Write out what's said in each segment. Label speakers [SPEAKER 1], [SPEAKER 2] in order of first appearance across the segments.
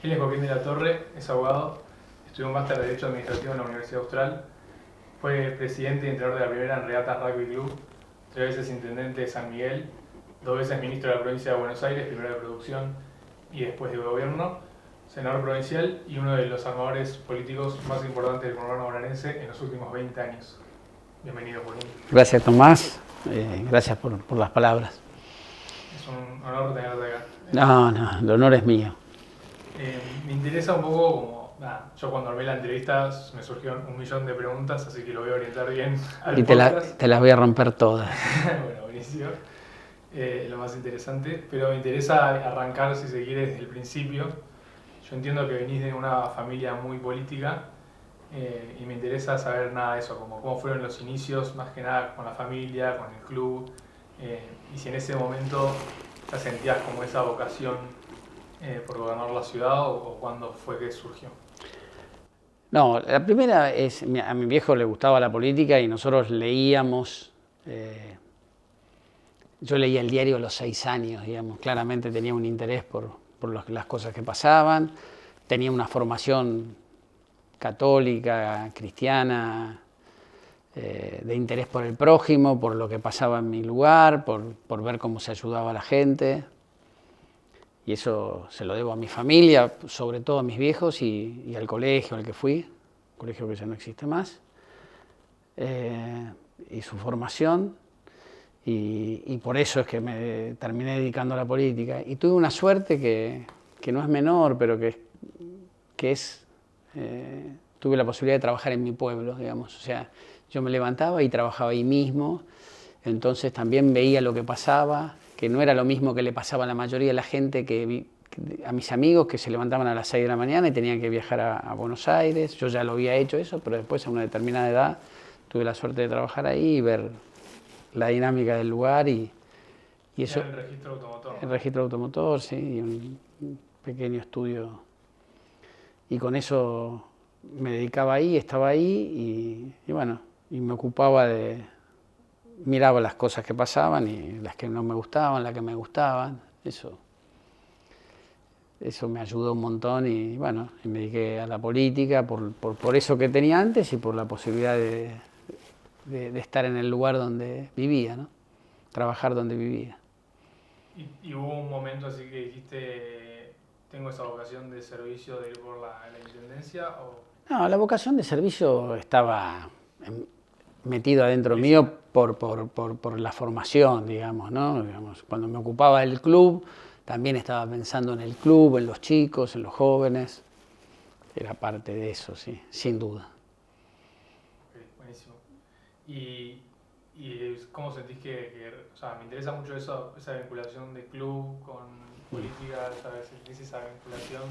[SPEAKER 1] Él es Joaquín de la Torre, es abogado, estudió un máster de Derecho Administrativo en la Universidad Austral, fue presidente y entrenador de la primera en Regatas Rugby Club, 3 veces intendente de San Miguel, 2 veces ministro de la provincia de Buenos Aires, primero de producción y después de gobierno, senador provincial y uno de los armadores políticos más importantes del conurbano bonaerense en los últimos 20 años. Bienvenido, Joaquín.
[SPEAKER 2] Gracias, Tomás. Gracias por las palabras.
[SPEAKER 1] Es un honor tenerte acá.
[SPEAKER 2] No, el honor es mío.
[SPEAKER 1] Me interesa un poco como... yo cuando armé la entrevista me surgieron 1.000.000 de preguntas, así que lo voy a orientar bien al podcast.
[SPEAKER 2] Te las voy a romper todas.
[SPEAKER 1] Bueno, buenísimo. Lo más interesante. Pero me interesa arrancar, si se quiere, desde el principio. Yo entiendo que venís de una familia muy política y me interesa saber nada de eso, como cómo fueron los inicios, más que nada con la familia, con el club, y si en ese momento ya sentías como esa vocación por gobernar la ciudad o cuándo fue que surgió.
[SPEAKER 2] No, la primera es, a mi viejo le gustaba la política y nosotros leíamos, yo leía el diario a los 6 años, digamos, claramente tenía un interés por las cosas que pasaban, tenía una formación católica, cristiana, de interés por el prójimo, por lo que pasaba en mi lugar, por ver cómo se ayudaba a la gente. Y eso se lo debo a mi familia, sobre todo a mis viejos y al colegio al que fui, colegio que ya no existe más, y su formación. Y por eso es que me terminé dedicando a la política. Y tuve una suerte que no es menor, pero tuve la posibilidad de trabajar en mi pueblo, digamos. O sea, yo me levantaba y trabajaba ahí mismo, entonces también veía lo que pasaba, que no era lo mismo que le pasaba a la mayoría de la gente, a mis amigos que se levantaban a las 6 de la mañana y tenían que viajar a Buenos Aires. Yo ya lo había hecho eso, pero después a una determinada edad tuve la suerte de trabajar ahí y ver la dinámica del lugar y eso.
[SPEAKER 1] El registro automotor.
[SPEAKER 2] El registro automotor, sí, y un pequeño estudio. Y con eso me dedicaba ahí, estaba ahí y bueno, y me ocupaba miraba las cosas que pasaban y las que no me gustaban, las que me gustaban, eso me ayudó un montón y bueno, y me dediqué a la política por eso que tenía antes y por la posibilidad de estar en el lugar donde vivía, ¿no? Trabajar donde vivía.
[SPEAKER 1] ¿Y hubo un momento así que dijiste, tengo esa vocación de servicio de ir por la intendencia?
[SPEAKER 2] No, la vocación de servicio estaba metida adentro mío por la formación, digamos, ¿no? Digamos, cuando me ocupaba del club, también estaba pensando en el club, en los chicos, en los jóvenes. Era parte de eso, sí, sin duda.
[SPEAKER 1] Okay, buenísimo. ¿Y cómo sentís o sea, me interesa mucho esa vinculación de club con política, ¿sabes? ¿Sentís esa vinculación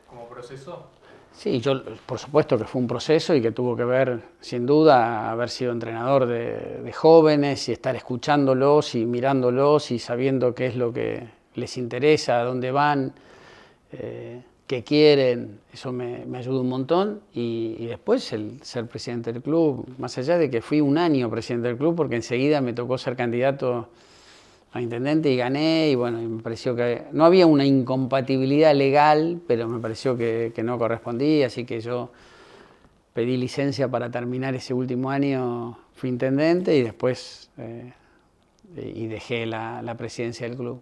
[SPEAKER 1] como proceso?
[SPEAKER 2] Sí, yo por supuesto que fue un proceso y que tuvo que ver, sin duda, haber sido entrenador de jóvenes y estar escuchándolos y mirándolos y sabiendo qué es lo que les interesa, a dónde van, qué quieren. Eso me ayudó un montón y después el ser presidente del club, más allá de que fui un año presidente del club porque enseguida me tocó ser candidato a intendente y gané y bueno, y me pareció que no había una incompatibilidad legal, pero me pareció que no correspondía, así que yo pedí licencia para terminar ese último año, fui intendente y después y dejé la presidencia del club.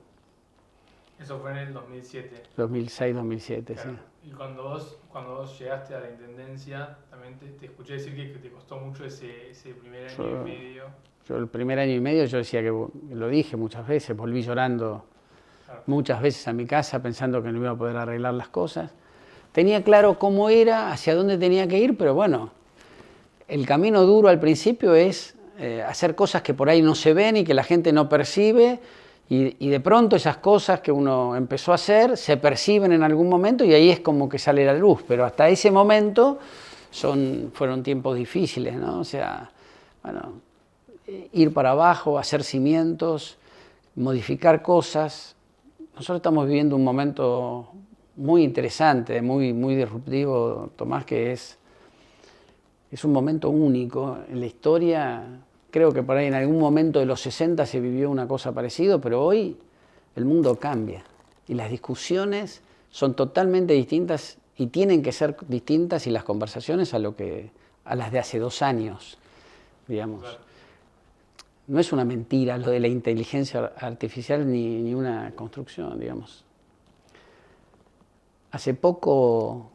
[SPEAKER 1] Eso fue en el 2007.
[SPEAKER 2] 2006-2007,
[SPEAKER 1] claro.
[SPEAKER 2] Sí.
[SPEAKER 1] Y cuando vos llegaste a la intendencia, también te escuché decir que te costó mucho ese primer año y medio.
[SPEAKER 2] Yo el primer año y medio yo decía lo dije muchas veces, volví llorando muchas veces a mi casa pensando que no iba a poder arreglar las cosas. Tenía claro cómo era, hacia dónde tenía que ir, pero bueno, el camino duro al principio es hacer cosas que por ahí no se ven y que la gente no percibe y de pronto esas cosas que uno empezó a hacer se perciben en algún momento y ahí es como que sale la luz, pero hasta ese momento fueron tiempos difíciles, ¿no? O sea, bueno, ir para abajo, hacer cimientos, modificar cosas. Nosotros estamos viviendo un momento muy interesante, muy disruptivo, Tomás, que es un momento único en la historia. Creo que por ahí en algún momento de los 60 se vivió una cosa parecida, pero hoy el mundo cambia y las discusiones son totalmente distintas y tienen que ser distintas y las conversaciones a las de hace 2 años, digamos.
[SPEAKER 1] Claro.
[SPEAKER 2] No es una mentira lo de la inteligencia artificial ni una construcción, digamos. Hace poco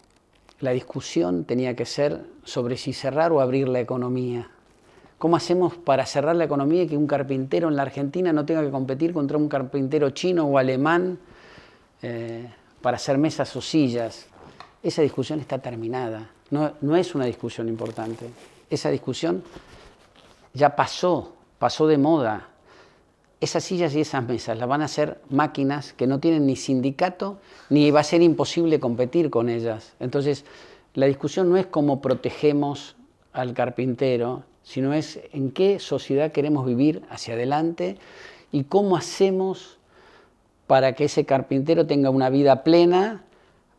[SPEAKER 2] la discusión tenía que ser sobre si cerrar o abrir la economía. ¿Cómo hacemos para cerrar la economía y que un carpintero en la Argentina no tenga que competir contra un carpintero chino o alemán para hacer mesas o sillas? Esa discusión está terminada. No es una discusión importante. Esa discusión ya pasó de moda. Esas sillas y esas mesas las van a hacer máquinas que no tienen ni sindicato, ni va a ser imposible competir con ellas. Entonces, la discusión no es cómo protegemos al carpintero, sino es en qué sociedad queremos vivir hacia adelante y cómo hacemos para que ese carpintero tenga una vida plena,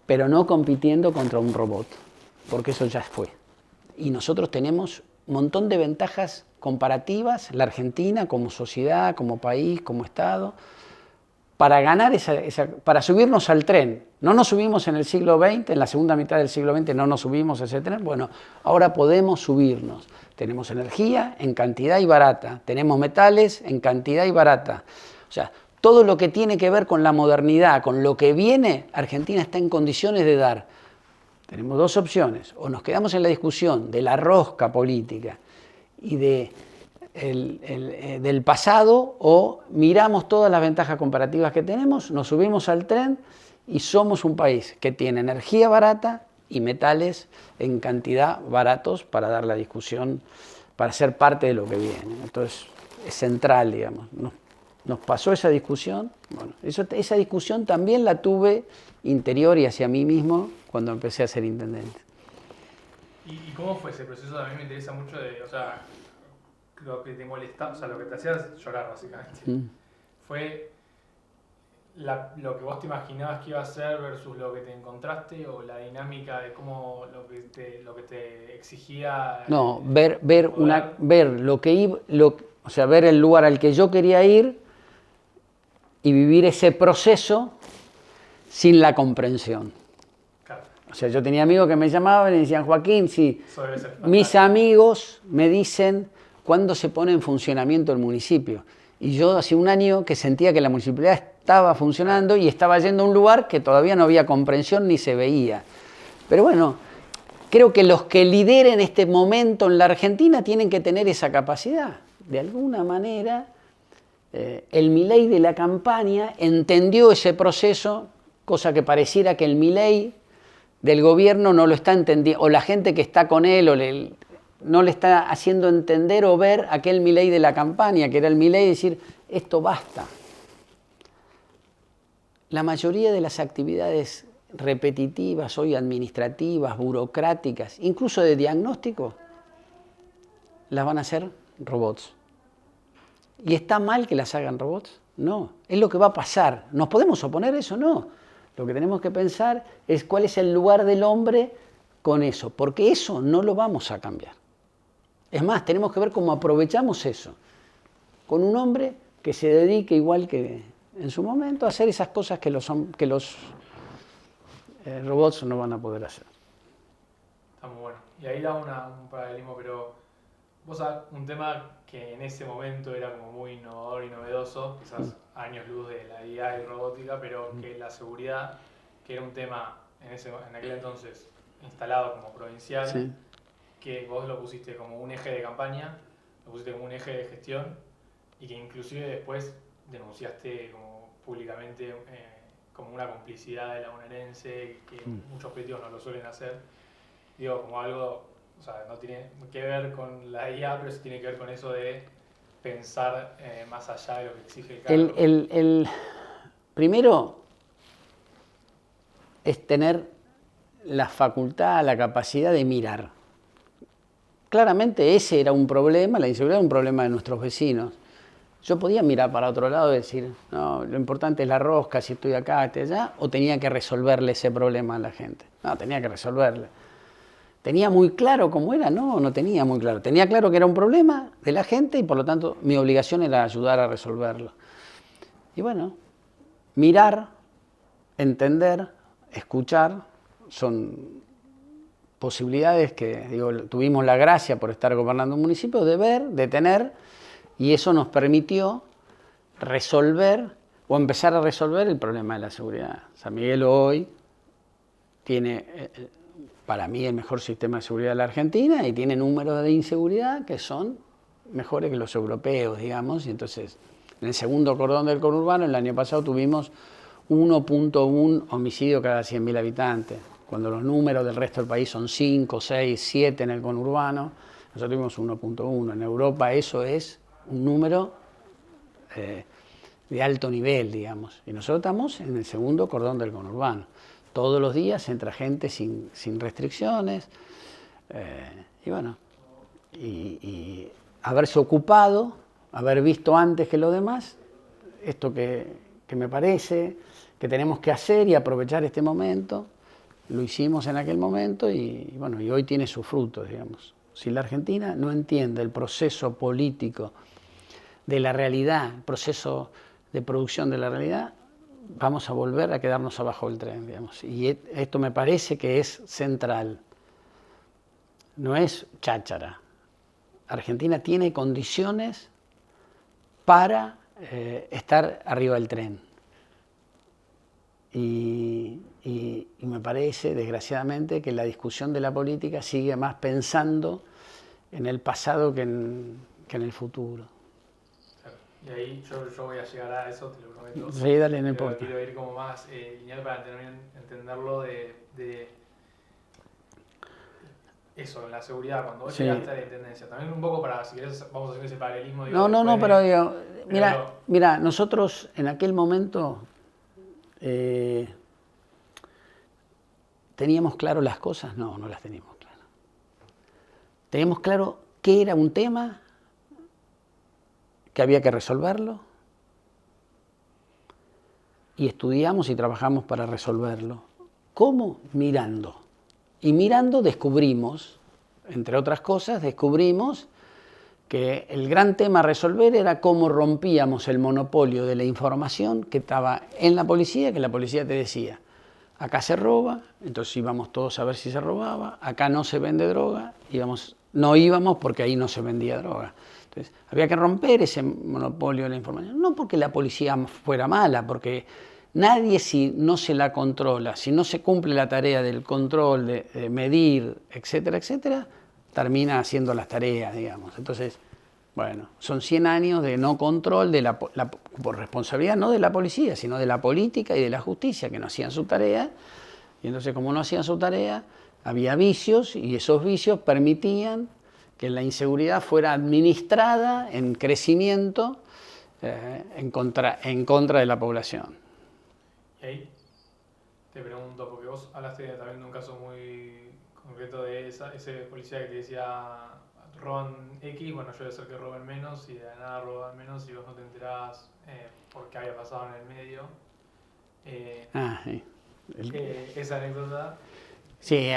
[SPEAKER 2] pero no compitiendo contra un robot, porque eso ya fue. Y nosotros tenemos un montón de ventajas comparativas, la Argentina como sociedad, como país, como Estado, para ganar para subirnos al tren. No nos subimos en el siglo XX, en la segunda mitad del siglo XX no nos subimos a ese tren. Bueno, ahora podemos subirnos. Tenemos energía en cantidad y barata, tenemos metales en cantidad y barata. O sea, todo lo que tiene que ver con la modernidad, con lo que viene, Argentina está en condiciones de dar. Tenemos 2 opciones, o nos quedamos en la discusión de la rosca política y del pasado, o miramos todas las ventajas comparativas que tenemos, nos subimos al tren y somos un país que tiene energía barata y metales en cantidad baratos para dar la discusión, para ser parte de lo que viene. Entonces, es central, digamos. Nos pasó esa discusión. Bueno, esa discusión también la tuve interior y hacia mí mismo cuando empecé a ser intendente.
[SPEAKER 1] ¿Y cómo fue ese proceso? A mí me interesa mucho o sea, lo que te molestaba, o sea, lo que te hacía llorar, básicamente. ¿Fue lo que vos te imaginabas que iba a ser versus lo que te encontraste, o la dinámica de cómo lo que te exigía?
[SPEAKER 2] No, ver lo que iba, o sea, ver el lugar al que yo quería ir y vivir ese proceso sin la comprensión.
[SPEAKER 1] Claro.
[SPEAKER 2] O sea, yo tenía amigos que me llamaban y decían, Joaquín, si mis amigos me dicen cuándo se pone en funcionamiento el municipio. Y yo hace un año que sentía que la municipalidad estaba funcionando y estaba yendo a un lugar que todavía no había comprensión ni se veía. Pero bueno, creo que los que lideren este momento en la Argentina tienen que tener esa capacidad. De alguna manera, el Milei de la campaña entendió ese proceso, cosa que pareciera que el Milei del gobierno no lo está entendiendo, o la gente que está con él no le está haciendo entender o ver aquel Milei de la campaña, que era el Milei, decir, esto basta. La mayoría de las actividades repetitivas, hoy administrativas, burocráticas, incluso de diagnóstico, las van a hacer robots. ¿Y está mal que las hagan robots? No, es lo que va a pasar. ¿Nos podemos oponer a eso? No. Lo que tenemos que pensar es cuál es el lugar del hombre con eso, porque eso no lo vamos a cambiar. Es más, tenemos que ver cómo aprovechamos eso, con un hombre que se dedique igual que en su momento a hacer esas cosas que los robots no van a poder hacer.
[SPEAKER 1] Está muy bueno. Y ahí da un paralelismo, pero vos sabés, un tema que en ese momento era como muy innovador y novedoso, quizás años luz de la IA y robótica, pero que la seguridad, que era un tema en aquel entonces instalado como provincial, sí, que vos lo pusiste como un eje de campaña, lo pusiste como un eje de gestión, y que inclusive después denunciaste como públicamente como una complicidad de la bonaerense, que muchos políticos no lo suelen hacer. Digo, como algo, o sea, no tiene que ver con la IA, pero sí tiene que ver con eso de pensar más allá de lo que exige el cargo.
[SPEAKER 2] Primero es tener la facultad, la capacidad de mirar. Claramente ese era un problema, la inseguridad era un problema de nuestros vecinos. Yo podía mirar para otro lado y decir, no, lo importante es la rosca, si estoy acá, estoy allá, o tenía que resolverle ese problema a la gente. No, tenía que resolverle. ¿Tenía muy claro cómo era? No, no tenía muy claro. Tenía claro que era un problema de la gente y por lo tanto mi obligación era ayudar a resolverlo. Y bueno, mirar, entender, escuchar, son posibilidades que, digo, tuvimos la gracia por estar gobernando un municipio de ver, de tener, y eso nos permitió resolver o empezar a resolver el problema de la seguridad. San Miguel hoy tiene, para mí, el mejor sistema de seguridad de la Argentina y tiene números de inseguridad que son mejores que los europeos, digamos, y entonces en el segundo cordón del conurbano el año pasado tuvimos 1.1 homicidio cada 100.000 habitantes, cuando los números del resto del país son 5, 6, 7 en el conurbano, nosotros tuvimos 1.1. En Europa eso es un número de alto nivel, digamos, y nosotros estamos en el segundo cordón del conurbano. Todos los días entra gente sin restricciones, y bueno, y haberse ocupado, haber visto antes que los demás, esto que me parece que tenemos que hacer y aprovechar este momento, lo hicimos en aquel momento y bueno, y hoy tiene sus frutos, digamos. Si la Argentina no entiende el proceso político de la realidad, el proceso de producción de la realidad, vamos a volver a quedarnos abajo del tren, digamos. Y esto me parece que es central, no es cháchara. Argentina tiene condiciones para estar arriba del tren. Y me parece, desgraciadamente, que la discusión de la política sigue más pensando en el pasado que en el futuro.
[SPEAKER 1] Y ahí yo voy a llegar a eso, te lo prometo.
[SPEAKER 2] Sí, dale, no importa.
[SPEAKER 1] Quiero ir como más lineal para entenderlo de eso, en la seguridad, cuando vos llegaste a la intendencia. También un poco para, si querés, vamos a hacer ese paralelismo. Digo,
[SPEAKER 2] no, pero digo, mira, nosotros en aquel momento ¿teníamos claro las cosas? No las teníamos claras. Teníamos claro qué era un tema, que había que resolverlo, y estudiamos y trabajamos para resolverlo. ¿Cómo? Mirando. Y mirando descubrimos, entre otras cosas, que el gran tema a resolver era cómo rompíamos el monopolio de la información que estaba en la policía, que la policía te decía, acá se roba, entonces íbamos todos a ver si se robaba, acá no se vende droga, no íbamos porque ahí no se vendía droga. Entonces, había que romper ese monopolio de la información, no porque la policía fuera mala, porque nadie, si no se la controla, si no se cumple la tarea del control, de medir, etcétera, etcétera, termina haciendo las tareas, digamos. Entonces, bueno, son 100 años de no control por responsabilidad no de la policía, sino de la política y de la justicia, que no hacían su tarea. Y entonces, como no hacían su tarea, había vicios, y esos vicios permitían que la inseguridad fuera administrada en crecimiento en contra de la población.
[SPEAKER 1] Y ahí te pregunto, porque vos hablaste también de un caso muy concreto de ese policía que te decía roban X, bueno, yo voy a hacer que roben menos, y de la nada roban menos y vos no te enterabas por qué había pasado en el medio.
[SPEAKER 2] Sí.
[SPEAKER 1] Esa anécdota.
[SPEAKER 2] Sí,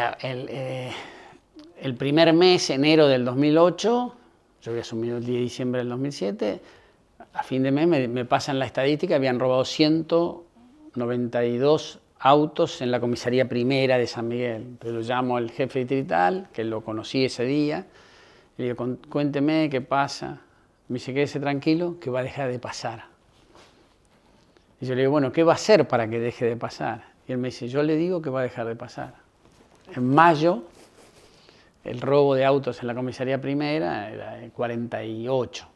[SPEAKER 2] el primer mes, enero del 2008, yo había asumido el 10 de diciembre del 2007, a fin de mes me pasan la estadística, habían robado 192 autos en la comisaría primera de San Miguel. Entonces lo llamo al jefe distrital, que lo conocí ese día, y le digo, cuénteme qué pasa. Me dice, quédese tranquilo, que va a dejar de pasar. Y yo le digo, bueno, ¿qué va a hacer para que deje de pasar? Y él me dice, yo le digo que va a dejar de pasar. En mayo, el robo de autos en la comisaría primera era de 48.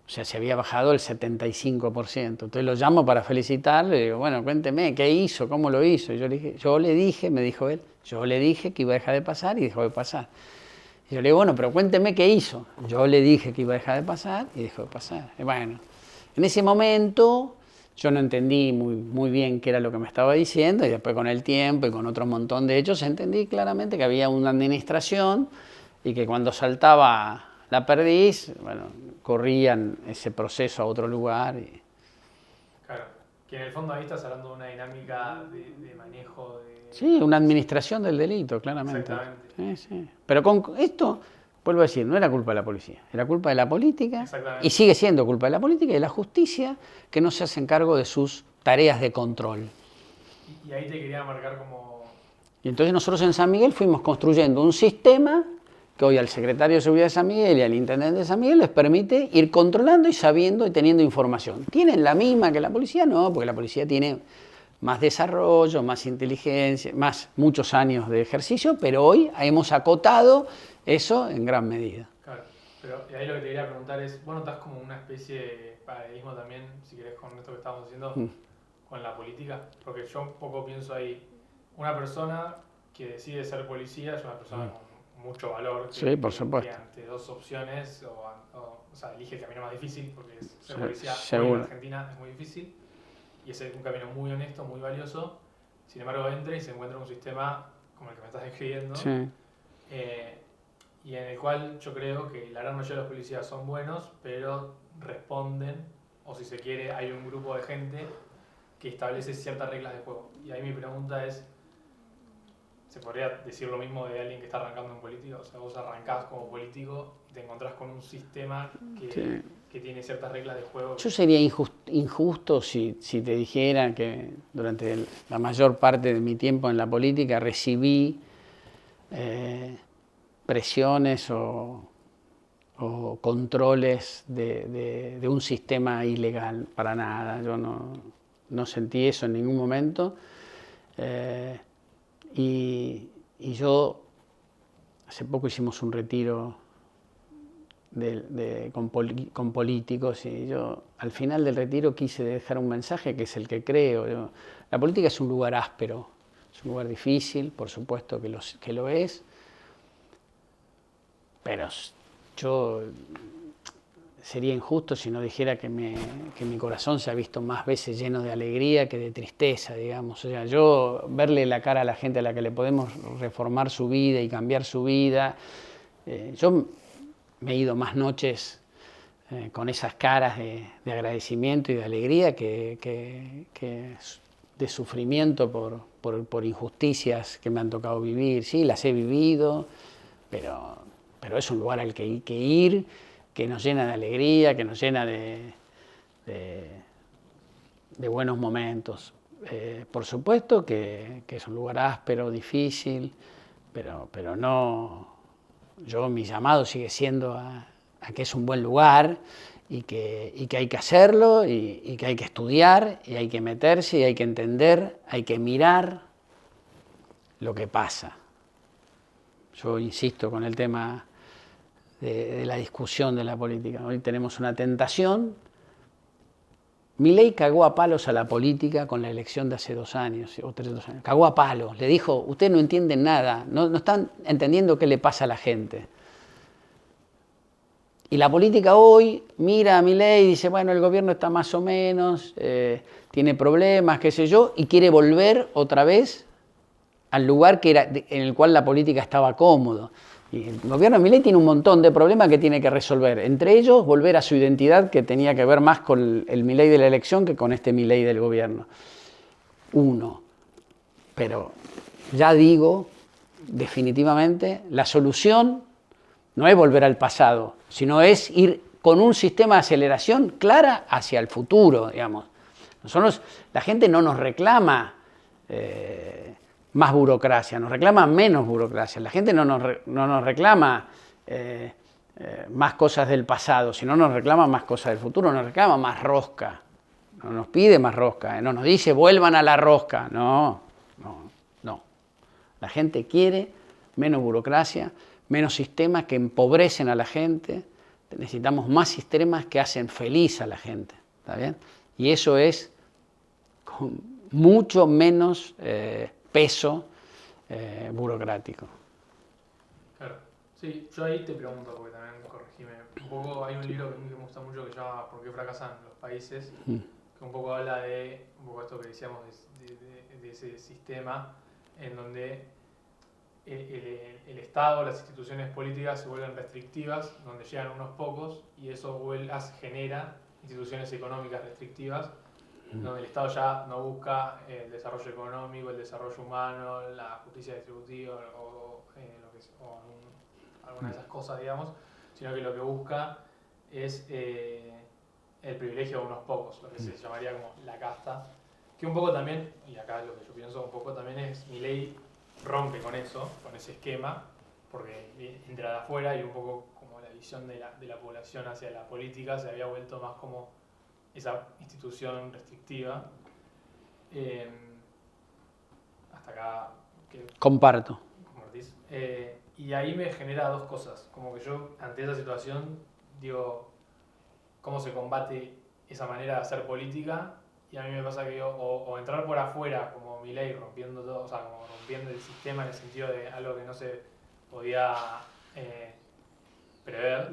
[SPEAKER 2] O sea, se había bajado el 75%. Entonces lo llamo para felicitarle, le digo, bueno, cuénteme, ¿qué hizo? ¿Cómo lo hizo? Y yo le dije, me dijo él, yo le dije que iba a dejar de pasar y dejó de pasar. Y yo le digo, bueno, pero cuénteme qué hizo. Yo le dije que iba a dejar de pasar y dejó de pasar. Y bueno, en ese momento yo no entendí muy bien qué era lo que me estaba diciendo, y después con el tiempo y con otro montón de hechos entendí claramente que había una administración y que cuando saltaba la perdiz, bueno, corrían ese proceso a otro lugar.
[SPEAKER 1] Claro, que en el fondo ahí estás hablando de una dinámica de manejo de...
[SPEAKER 2] Sí, una administración del delito, claramente.
[SPEAKER 1] Exactamente.
[SPEAKER 2] Sí. Pero con esto, vuelvo a decir, no era culpa de la policía, era culpa de la política, y sigue siendo culpa de la política y de la justicia, que no se hacen cargo de sus tareas de control.
[SPEAKER 1] Y ahí te quería marcar como...
[SPEAKER 2] Y entonces nosotros en San Miguel fuimos construyendo un sistema que hoy al secretario de Seguridad de San Miguel y al intendente de San Miguel les permite ir controlando y sabiendo y teniendo información. ¿Tienen la misma que la policía? No, porque la policía tiene más desarrollo, más inteligencia, más muchos años de ejercicio, pero hoy hemos acotado eso en gran medida.
[SPEAKER 1] Claro, pero ahí lo que te quería preguntar es, ¿vos notás como una especie de paralelismo también, si querés, con esto que estábamos diciendo, con la política? Porque yo un poco pienso ahí, una persona que decide ser policía es una persona con mucho valor, que,
[SPEAKER 2] sí, por supuesto.
[SPEAKER 1] que ante dos opciones, o sea, elige el camino más difícil, porque ser policía
[SPEAKER 2] seguro.
[SPEAKER 1] hoy en Argentina es muy difícil, y es un camino muy honesto, muy valioso. Sin embargo, entra y se encuentra un sistema como el que me estás describiendo,
[SPEAKER 2] Sí.
[SPEAKER 1] Y en el cual yo creo que la gran mayoría de los policías son buenos, pero responden, o si se quiere, hay un grupo de gente que establece ciertas reglas de juego. Y ahí mi pregunta es, ¿se podría decir lo mismo de alguien que está arrancando en política? O sea, vos arrancás como político y te encontrás con un sistema que tiene ciertas reglas de juego.
[SPEAKER 2] Yo sería injusto si te dijera que durante la mayor parte de mi tiempo en la política recibí presiones o controles de un sistema ilegal, para nada. Yo no sentí eso en ningún momento. Y yo, hace poco hicimos un retiro con políticos y yo al final del retiro quise dejar un mensaje que es el que creo. La política es un lugar áspero, es un lugar difícil, por supuesto que lo es, pero yo sería injusto si no dijera que mi corazón se ha visto más veces lleno de alegría que de tristeza, digamos. O sea, yo verle la cara a la gente a la que le podemos reformar su vida y cambiar su vida, yo me he ido más noches con esas caras de agradecimiento y de alegría que de sufrimiento por injusticias que me han tocado vivir. Sí, las he vivido, pero es un lugar al que hay que ir, que nos llena de alegría, que nos llena de buenos momentos. Por supuesto que es un lugar áspero, difícil, pero no... mi llamado sigue siendo a que es un buen lugar y que hay que hacerlo y que hay que estudiar y hay que meterse y hay que entender, hay que mirar lo que pasa. Yo insisto con el tema de la discusión de la política. Hoy tenemos una tentación. Milei cagó a palos a la política con la elección de hace 2 años o 2 años. Cagó a palos. Le dijo, ustedes no entienden nada, no están entendiendo qué le pasa a la gente. Y la política hoy mira a Milei y dice, bueno, el gobierno está más o menos, tiene problemas, qué sé yo, y quiere volver otra vez al lugar en el cual la política estaba cómodo. Y el gobierno de Milei tiene un montón de problemas que tiene que resolver. Entre ellos, volver a su identidad, que tenía que ver más con el Milei de la elección que con este Milei del gobierno. Uno. Pero ya digo, definitivamente, la solución no es volver al pasado, sino es ir con un sistema de aceleración clara hacia el futuro, digamos. La gente no nos reclama más burocracia, nos reclama menos burocracia. La gente no nos reclama más cosas del pasado, sino nos reclama más cosas del futuro, nos reclama más rosca. No nos pide más rosca, no nos dice vuelvan a la rosca. No. La gente quiere menos burocracia, menos sistemas que empobrecen a la gente. Necesitamos más sistemas que hacen feliz a la gente. ¿Está bien? Y eso es con mucho menos peso burocrático.
[SPEAKER 1] Claro. Sí, yo ahí te pregunto, porque también, corregime, un poco hay un libro que a mí me gusta mucho que se llama ¿Por qué fracasan los países? Que un poco habla de un poco esto que decíamos de ese sistema en donde el Estado, las instituciones políticas se vuelven restrictivas, donde llegan unos pocos, y eso genera instituciones económicas restrictivas, donde el Estado ya no busca el desarrollo económico, el desarrollo humano, la justicia distributiva o alguna de esas cosas, digamos, sino que lo que busca es el privilegio de unos pocos, lo que se llamaría como la casta. Que un poco también, y acá lo que yo pienso un poco también es, Milei rompe con eso, con ese esquema, porque entra de afuera y un poco como la visión de la población hacia la política se había vuelto más como esa institución restrictiva. Eh, hasta acá, que
[SPEAKER 2] Comparto.
[SPEAKER 1] compartís. Y ahí me genera dos cosas, como que yo ante esa situación digo, ¿cómo se combate esa manera de hacer política? Y a mí me pasa que o entrar por afuera como Milei rompiendo todo, o sea, como rompiendo el sistema en el sentido de algo que no se podía prever.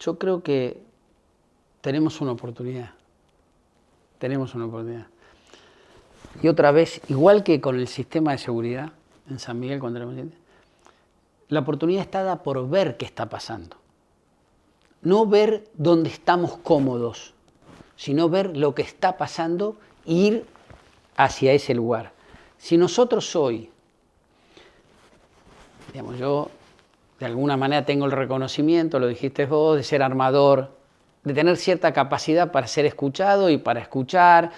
[SPEAKER 2] Yo creo que tenemos una oportunidad. Tenemos una oportunidad. Y otra vez, igual que con el sistema de seguridad en San Miguel, cuando éramos gente, la oportunidad está dada por ver qué está pasando. No ver dónde estamos cómodos, sino ver lo que está pasando e ir hacia ese lugar. Si nosotros hoy, digamos, yo de alguna manera tengo el reconocimiento, lo dijiste vos, de ser armador, de tener cierta capacidad para ser escuchado y para escuchar,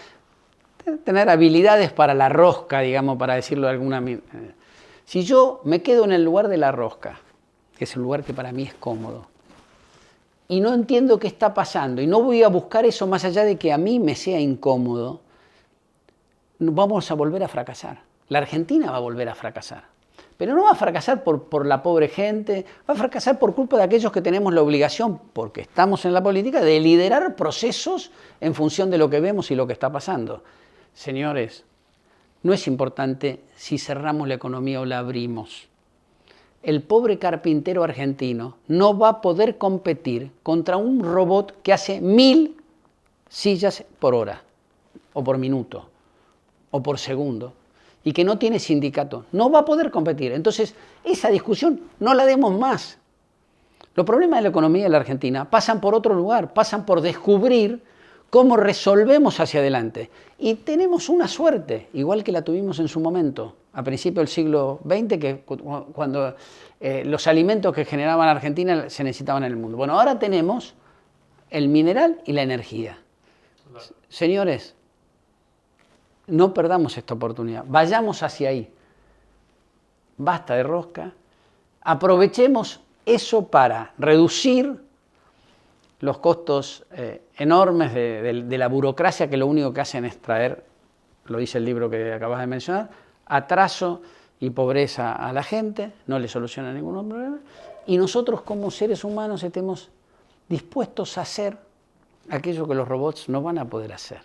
[SPEAKER 2] de tener habilidades para la rosca, digamos, para decirlo de alguna manera. Si yo me quedo en el lugar de la rosca, que es el lugar que para mí es cómodo, y no entiendo qué está pasando, y no voy a buscar eso más allá de que a mí me sea incómodo, vamos a volver a fracasar. La Argentina va a volver a fracasar. Pero no va a fracasar por la pobre gente, va a fracasar por culpa de aquellos que tenemos la obligación, porque estamos en la política, de liderar procesos en función de lo que vemos y lo que está pasando. Señores, no es importante si cerramos la economía o la abrimos. El pobre carpintero argentino no va a poder competir contra un robot que hace 1000 sillas por hora, o por minuto, o por segundo, y que no tiene sindicato. No va a poder competir. Entonces, esa discusión no la demos más. Los problemas de la economía de la Argentina pasan por otro lugar, pasan por descubrir cómo resolvemos hacia adelante. Y tenemos una suerte, igual que la tuvimos en su momento, a principios del siglo XX, que cuando los alimentos que generaban Argentina se necesitaban en el mundo. Bueno, ahora tenemos el mineral y la energía. Señores, no perdamos esta oportunidad, vayamos hacia ahí. Basta de rosca, aprovechemos eso para reducir los costos enormes de la burocracia, que lo único que hacen es traer, lo dice el libro que acabas de mencionar, atraso y pobreza a la gente, no le soluciona ningún problema, y nosotros como seres humanos estemos dispuestos a hacer aquello que los robots no van a poder hacer.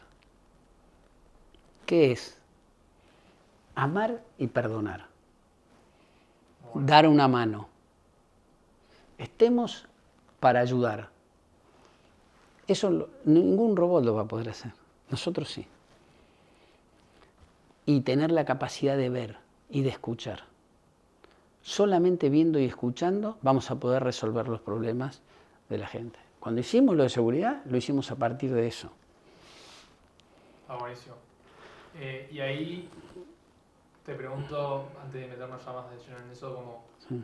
[SPEAKER 2] ¿Qué es? Amar y perdonar. Dar una mano. Estemos para ayudar. Eso ningún robot lo va a poder hacer. Nosotros sí. Y tener la capacidad de ver y de escuchar. Solamente viendo y escuchando vamos a poder resolver los problemas de la gente. Cuando hicimos lo de seguridad, lo hicimos a partir de eso.
[SPEAKER 1] Ah, buenísimo. Y ahí te pregunto, antes de meternos ya más de lleno en eso, como
[SPEAKER 2] Sí.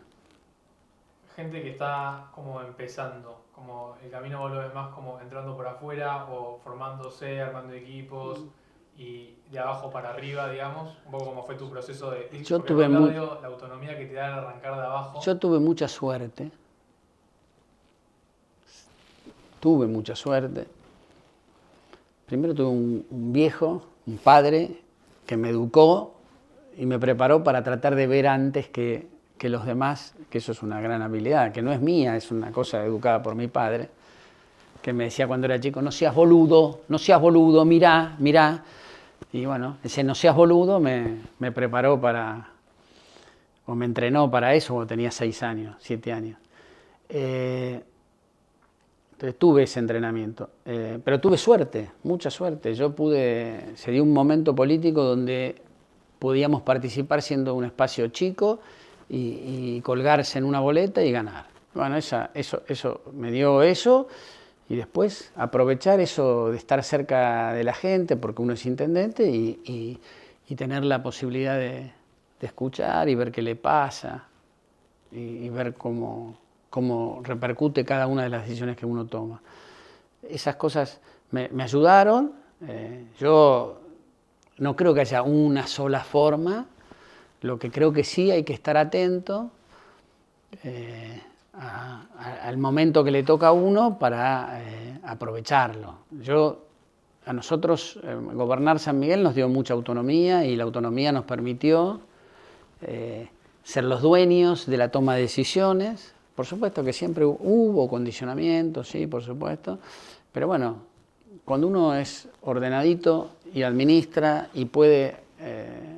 [SPEAKER 1] gente que está como empezando, como el camino vos lo ves más como entrando por afuera o formándose, armando equipos y de abajo para arriba, digamos, un poco como fue tu proceso de
[SPEAKER 2] Yo tuve
[SPEAKER 1] la autonomía que te da al arrancar de abajo.
[SPEAKER 2] Yo tuve mucha suerte. Tuve mucha suerte. Primero tuve un viejo, un padre, que me educó y me preparó para tratar de ver antes que los demás, que eso es una gran habilidad, que no es mía, es una cosa educada por mi padre, que me decía cuando era chico, no seas boludo, mirá, mirá. Y bueno, ese no seas boludo me preparó para, o me entrenó para eso cuando tenía 6 años, 7 años. Entonces tuve ese entrenamiento, pero tuve suerte, mucha suerte. Se dio un momento político donde podíamos participar siendo un espacio chico y colgarse en una boleta y ganar. Bueno, eso me dio eso, y después aprovechar eso de estar cerca de la gente, porque uno es intendente, y tener la posibilidad de escuchar y ver qué le pasa y ver cómo repercute cada una de las decisiones que uno toma. Esas cosas me ayudaron. Yo no creo que haya una sola forma. Lo que creo que sí hay que estar atento al momento que le toca a uno para aprovecharlo. A nosotros gobernar San Miguel nos dio mucha autonomía y la autonomía nos permitió ser los dueños de la toma de decisiones. Por supuesto que siempre hubo condicionamientos, sí, por supuesto, pero bueno, cuando uno es ordenadito y administra y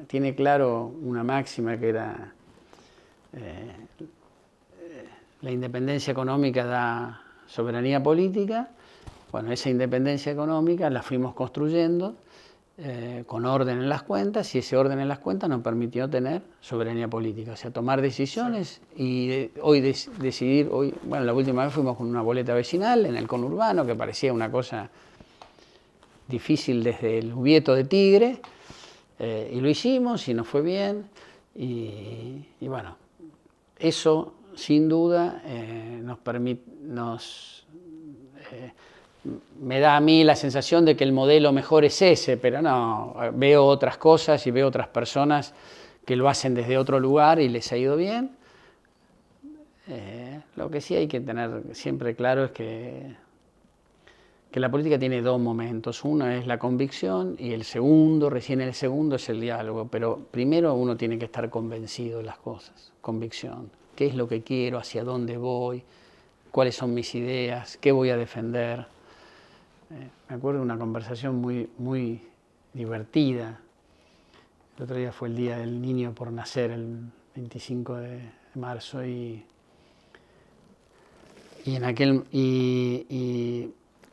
[SPEAKER 2] tiene claro una máxima que era la independencia económica da soberanía política. Bueno, esa independencia económica la fuimos construyendo con orden en las cuentas, y ese orden en las cuentas nos permitió tener soberanía política, o sea, tomar decisiones y decidir. Bueno, la última vez fuimos con una boleta vecinal en el conurbano, que parecía una cosa difícil desde el Ubieto de Tigre, y lo hicimos y nos fue bien, y bueno, eso sin duda me da a mí la sensación de que el modelo mejor es ese, pero no, veo otras cosas y veo otras personas que lo hacen desde otro lugar y les ha ido bien. Lo que sí hay que tener siempre claro es que la política tiene dos momentos. Uno es la convicción y recién el segundo es el diálogo, pero primero uno tiene que estar convencido de las cosas, convicción. ¿Qué es lo que quiero? ¿Hacia dónde voy? ¿Cuáles son mis ideas? ¿Qué voy a defender? Me acuerdo de una conversación muy, muy divertida. El otro día fue el Día del Niño por Nacer, el 25 de marzo, y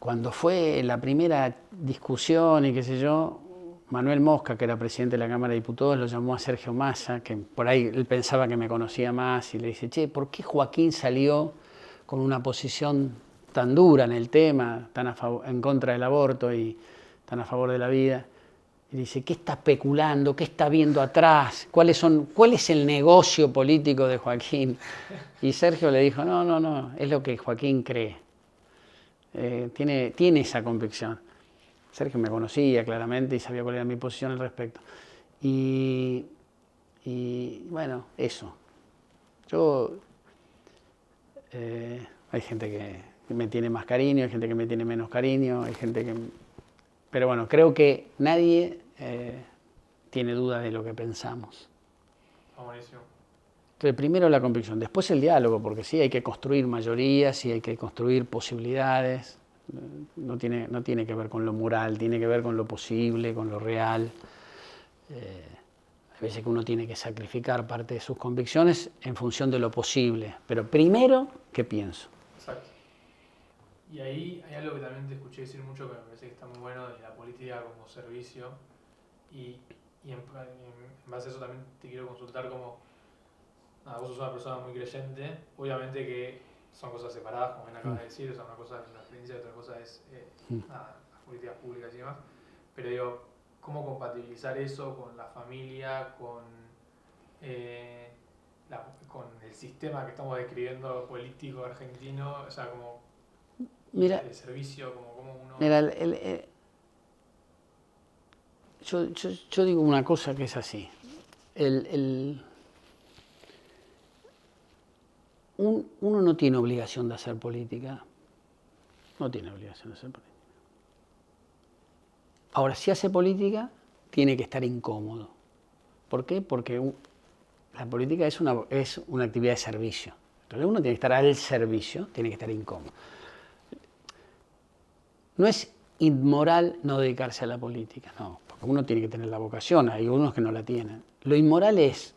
[SPEAKER 2] cuando fue la primera discusión y qué sé yo, Manuel Mosca, que era presidente de la Cámara de Diputados, lo llamó a Sergio Massa, que por ahí él pensaba que me conocía más, y le dice: che, ¿por qué Joaquín salió con una posición tan dura en el tema, en contra del aborto y tan a favor de la vida? Y dice: ¿qué está especulando? ¿Qué está viendo atrás? ¿Cuál es el negocio político de Joaquín? Y Sergio le dijo: no, es lo que Joaquín cree. Tiene esa convicción. Sergio me conocía claramente y sabía cuál era mi posición al respecto. Y bueno, eso. Hay gente que me tiene más cariño, hay gente que me tiene menos cariño, pero bueno, creo que nadie tiene duda de lo que pensamos.
[SPEAKER 1] Buenísimo.
[SPEAKER 2] Entonces, primero la convicción, después el diálogo, porque sí, hay que construir mayorías, sí, hay que construir posibilidades. No tiene que ver con lo moral, tiene que ver con lo posible, con lo real. Hay veces que uno tiene que sacrificar parte de sus convicciones en función de lo posible, pero primero, ¿qué pienso?
[SPEAKER 1] Exacto. Y ahí hay algo que también te escuché decir mucho que me parece que está muy bueno, de la política como servicio, y en base a eso también te quiero consultar como, vos sos una persona muy creyente, obviamente que son cosas separadas, como bien acabas de decir, o sea, una cosa es la creencia y otra cosa es las políticas públicas y demás, pero digo, ¿cómo compatibilizar eso con la familia, con el sistema que estamos describiendo político argentino? O sea, como el servicio, como uno...
[SPEAKER 2] Mira, yo digo una cosa que es así. Uno no tiene obligación de hacer política. No tiene obligación de hacer política. Ahora, si hace política, tiene que estar incómodo. ¿Por qué? Porque la política es una actividad de servicio. Entonces uno tiene que estar al servicio, tiene que estar incómodo. No es inmoral no dedicarse a la política, no, porque uno tiene que tener la vocación, hay unos que no la tienen. Lo inmoral es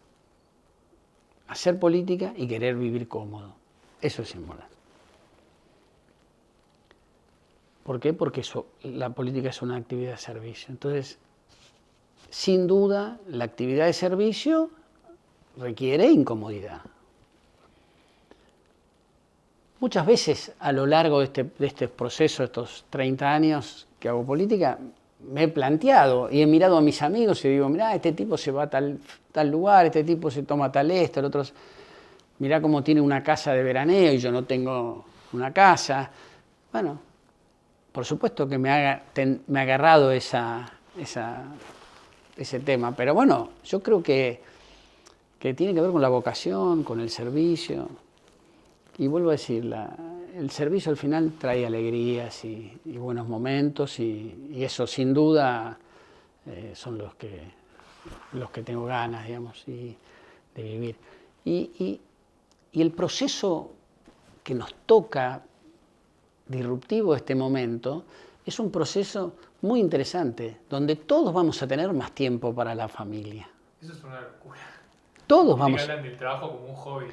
[SPEAKER 2] hacer política y querer vivir cómodo. Eso es inmoral. ¿Por qué? Porque la política es una actividad de servicio. Entonces, sin duda, la actividad de servicio requiere incomodidad. Muchas veces a lo largo de este proceso, estos 30 años que hago política, me he planteado y he mirado a mis amigos y digo: mirá, este tipo se va a tal lugar, este tipo se toma tal esto, el otro, mirá cómo tiene una casa de veraneo y yo no tengo una casa. Bueno, por supuesto que me ha agarrado esa ese tema. Pero bueno, yo creo que tiene que ver con la vocación, con el servicio. Y vuelvo a decir, el servicio al final trae alegrías y buenos momentos y eso sin duda son los que tengo ganas, digamos, de vivir. Y el proceso que nos toca disruptivo de este momento es un proceso muy interesante, donde todos vamos a tener más tiempo para la familia.
[SPEAKER 1] Eso es una locura.
[SPEAKER 2] Todos vamos,
[SPEAKER 1] hablan del trabajo como un hobby.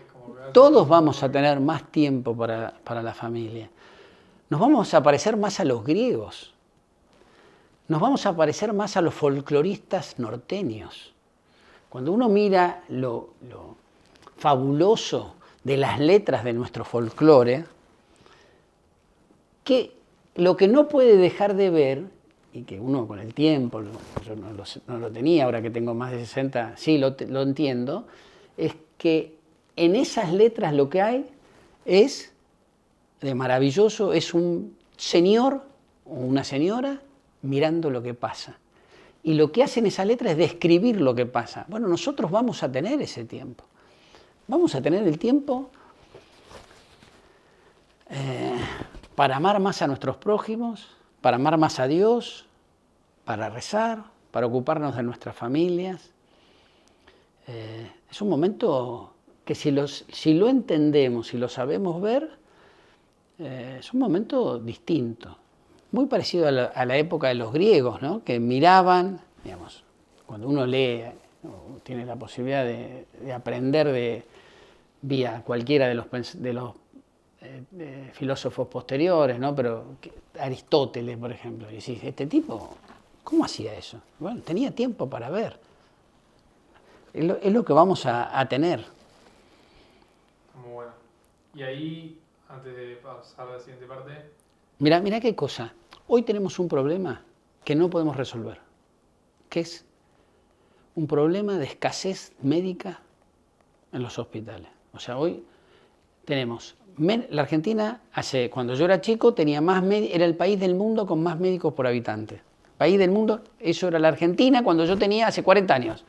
[SPEAKER 2] todos vamos a tener más tiempo para la familia. Nos vamos a parecer más a los griegos. Nos vamos a parecer más a los folcloristas norteños. Cuando uno mira lo fabuloso de las letras de nuestro folclore, que lo que no puede dejar de ver, y que uno con el tiempo, yo no lo tenía, ahora que tengo más de 60, sí lo entiendo, es que en esas letras lo que hay es de maravilloso, es un señor o una señora mirando lo que pasa. Y lo que hacen esas letras es describir lo que pasa. Bueno, nosotros vamos a tener ese tiempo. Vamos a tener el tiempo para amar más a nuestros prójimos, para amar más a Dios, para rezar, para ocuparnos de nuestras familias. Es un momento que si lo entendemos, si lo sabemos ver, es un momento distinto. Muy parecido a la época de los griegos, ¿no? Que miraban, digamos, cuando uno lee, o tiene la posibilidad de aprender vía cualquiera de los filósofos posteriores, ¿no? Pero Aristóteles, por ejemplo, y decís, este tipo, ¿cómo hacía eso? Bueno, tenía tiempo para ver. Es lo que vamos a tener.
[SPEAKER 1] Muy bueno. Y ahí, antes de pasar a la siguiente parte...
[SPEAKER 2] Mirá qué cosa. Hoy tenemos un problema que no podemos resolver, que es un problema de escasez médica en los hospitales. O sea, hoy tenemos... La Argentina, cuando yo era chico, era el país del mundo con más médicos por habitante. País del mundo, eso era la Argentina cuando yo tenía hace 40 años.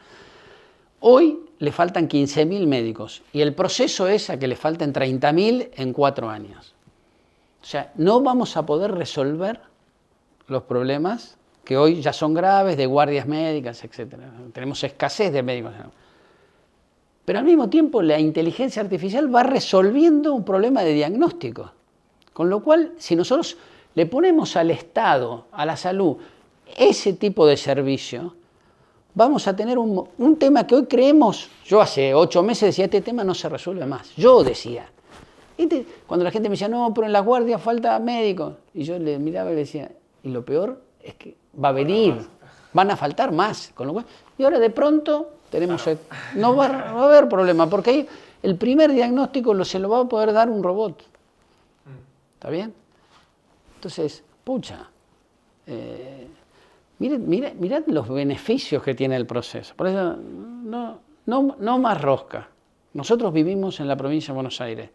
[SPEAKER 2] Hoy le faltan 15.000 médicos y el proceso es a que le falten 30.000 en 4 años. O sea, no vamos a poder resolver los problemas que hoy ya son graves de guardias médicas, etc. Tenemos escasez de médicos. Pero al mismo tiempo la inteligencia artificial va resolviendo un problema de diagnóstico. Con lo cual, si nosotros le ponemos al Estado, a la salud, ese tipo de servicio, vamos a tener un tema que hoy creemos, yo hace 8 meses decía, este tema no se resuelve más. Yo decía. Cuando la gente me decía, no, pero en las guardias falta médicos. Y yo le miraba y le decía, y lo peor es que va a venir, van a faltar más. Con lo cual, y ahora de pronto no va a haber problema, porque ahí el primer diagnóstico se lo va a poder dar un robot. ¿Está bien? Entonces, mirad los beneficios que tiene el proceso. Por eso, no más rosca. Nosotros vivimos en la provincia de Buenos Aires.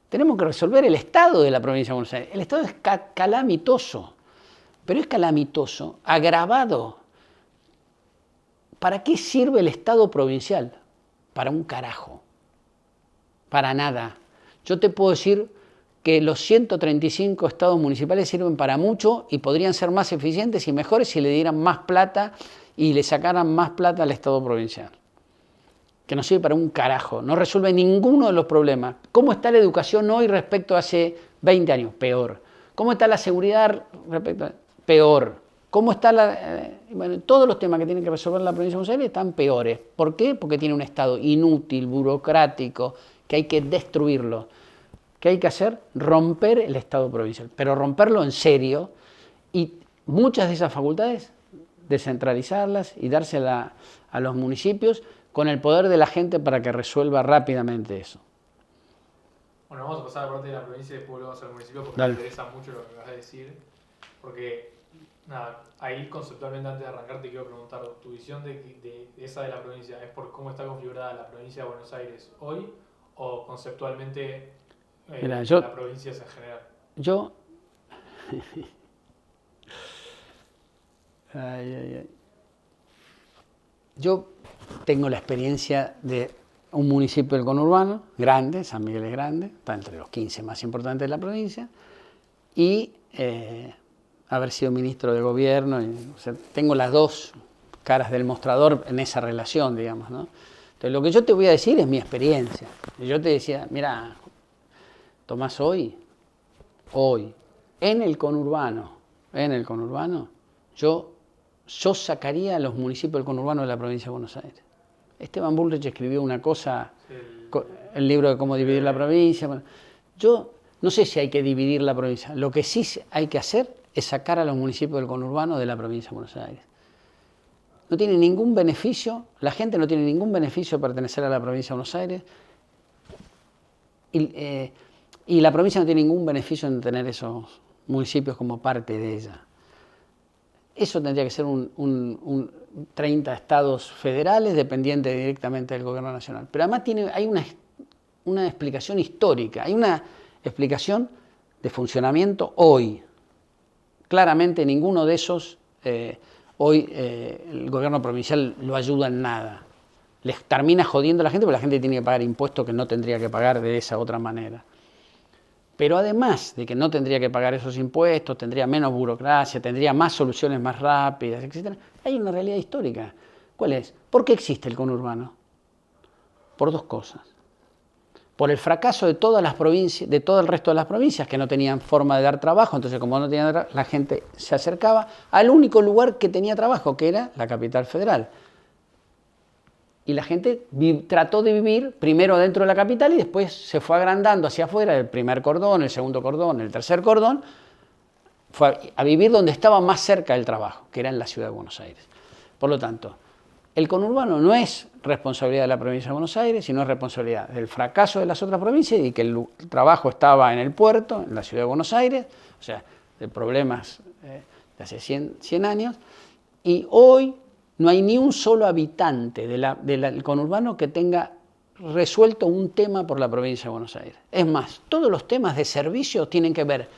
[SPEAKER 2] Tenemos que resolver el estado de la provincia de Buenos Aires. El estado es calamitoso, pero es calamitoso, agravado. ¿Para qué sirve el estado provincial? Para un carajo. Para nada. Yo te puedo decir que los 135 estados municipales sirven para mucho y podrían ser más eficientes y mejores si le dieran más plata y le sacaran más plata al estado provincial. Que no sirve para un carajo, no resuelve ninguno de los problemas. ¿Cómo está la educación hoy respecto a hace 20 años? Peor. ¿Cómo está la seguridad respecto a... Peor. ¿Cómo está todos los temas que tienen que resolver la provincia de Buenos Aires están peores. ¿Por qué? Porque tiene un Estado inútil, burocrático, que hay que destruirlo. ¿Qué hay que hacer? Romper el Estado provincial, pero romperlo en serio y muchas de esas facultades descentralizarlas y dárselas a los municipios con el poder de la gente para que resuelva rápidamente eso.
[SPEAKER 1] Bueno, vamos a pasar a la parte de la provincia y después volvemos al municipio porque
[SPEAKER 2] Dale.
[SPEAKER 1] me interesa mucho lo que vas a decir. Porque, nada, ahí conceptualmente antes de arrancar te quiero preguntar, ¿tu visión de esa de la provincia es por cómo está configurada la provincia de Buenos Aires hoy o conceptualmente la provincia en general?
[SPEAKER 2] Yo... yo tengo la experiencia de un municipio del conurbano, grande, San Miguel es grande, está entre los 15 más importantes de la provincia, y haber sido ministro de gobierno. O sea, tengo las dos caras del mostrador en esa relación, digamos, ¿no? Entonces, lo que yo te voy a decir es mi experiencia. Yo te decía, mira, Tomás, hoy, en el conurbano, yo sacaría a los municipios del conurbano de la provincia de Buenos Aires. Esteban Bullrich escribió una cosa, el libro de cómo dividir la provincia. Bueno, yo no sé si hay que dividir la provincia. Lo que sí hay que hacer es sacar a los municipios del conurbano de la provincia de Buenos Aires. No tiene ningún beneficio, la gente no tiene ningún beneficio de pertenecer a la provincia de Buenos Aires. Y la provincia no tiene ningún beneficio en tener esos municipios como parte de ella. Eso tendría que ser un 30 estados federales dependientes directamente del gobierno nacional. Pero además hay una explicación histórica, hay una explicación de funcionamiento hoy. Claramente ninguno de esos hoy el gobierno provincial lo ayuda en nada. Les termina jodiendo a la gente porque la gente tiene que pagar impuestos que no tendría que pagar de esa otra manera. Pero además de que no tendría que pagar esos impuestos, tendría menos burocracia, tendría más soluciones más rápidas, etc. Hay una realidad histórica. ¿Cuál es? ¿Por qué existe el conurbano? Por dos cosas. Por el fracaso de todas las provincias, de todo el resto de las provincias que no tenían forma de dar trabajo, entonces como no tenían trabajo, la gente se acercaba al único lugar que tenía trabajo, que era la capital federal. Y la gente trató de vivir primero dentro de la capital y después se fue agrandando hacia afuera, el primer cordón, el segundo cordón, el tercer cordón, fue a vivir donde estaba más cerca del trabajo, que era en la ciudad de Buenos Aires. Por lo tanto, el conurbano no es responsabilidad de la provincia de Buenos Aires, sino es responsabilidad del fracaso de las otras provincias y que el trabajo estaba en el puerto, en la ciudad de Buenos Aires, o sea, de problemas de hace 100 años, y hoy no hay ni un solo habitante del conurbano que tenga resuelto un tema por la provincia de Buenos Aires. Es más, todos los temas de servicios tienen que ver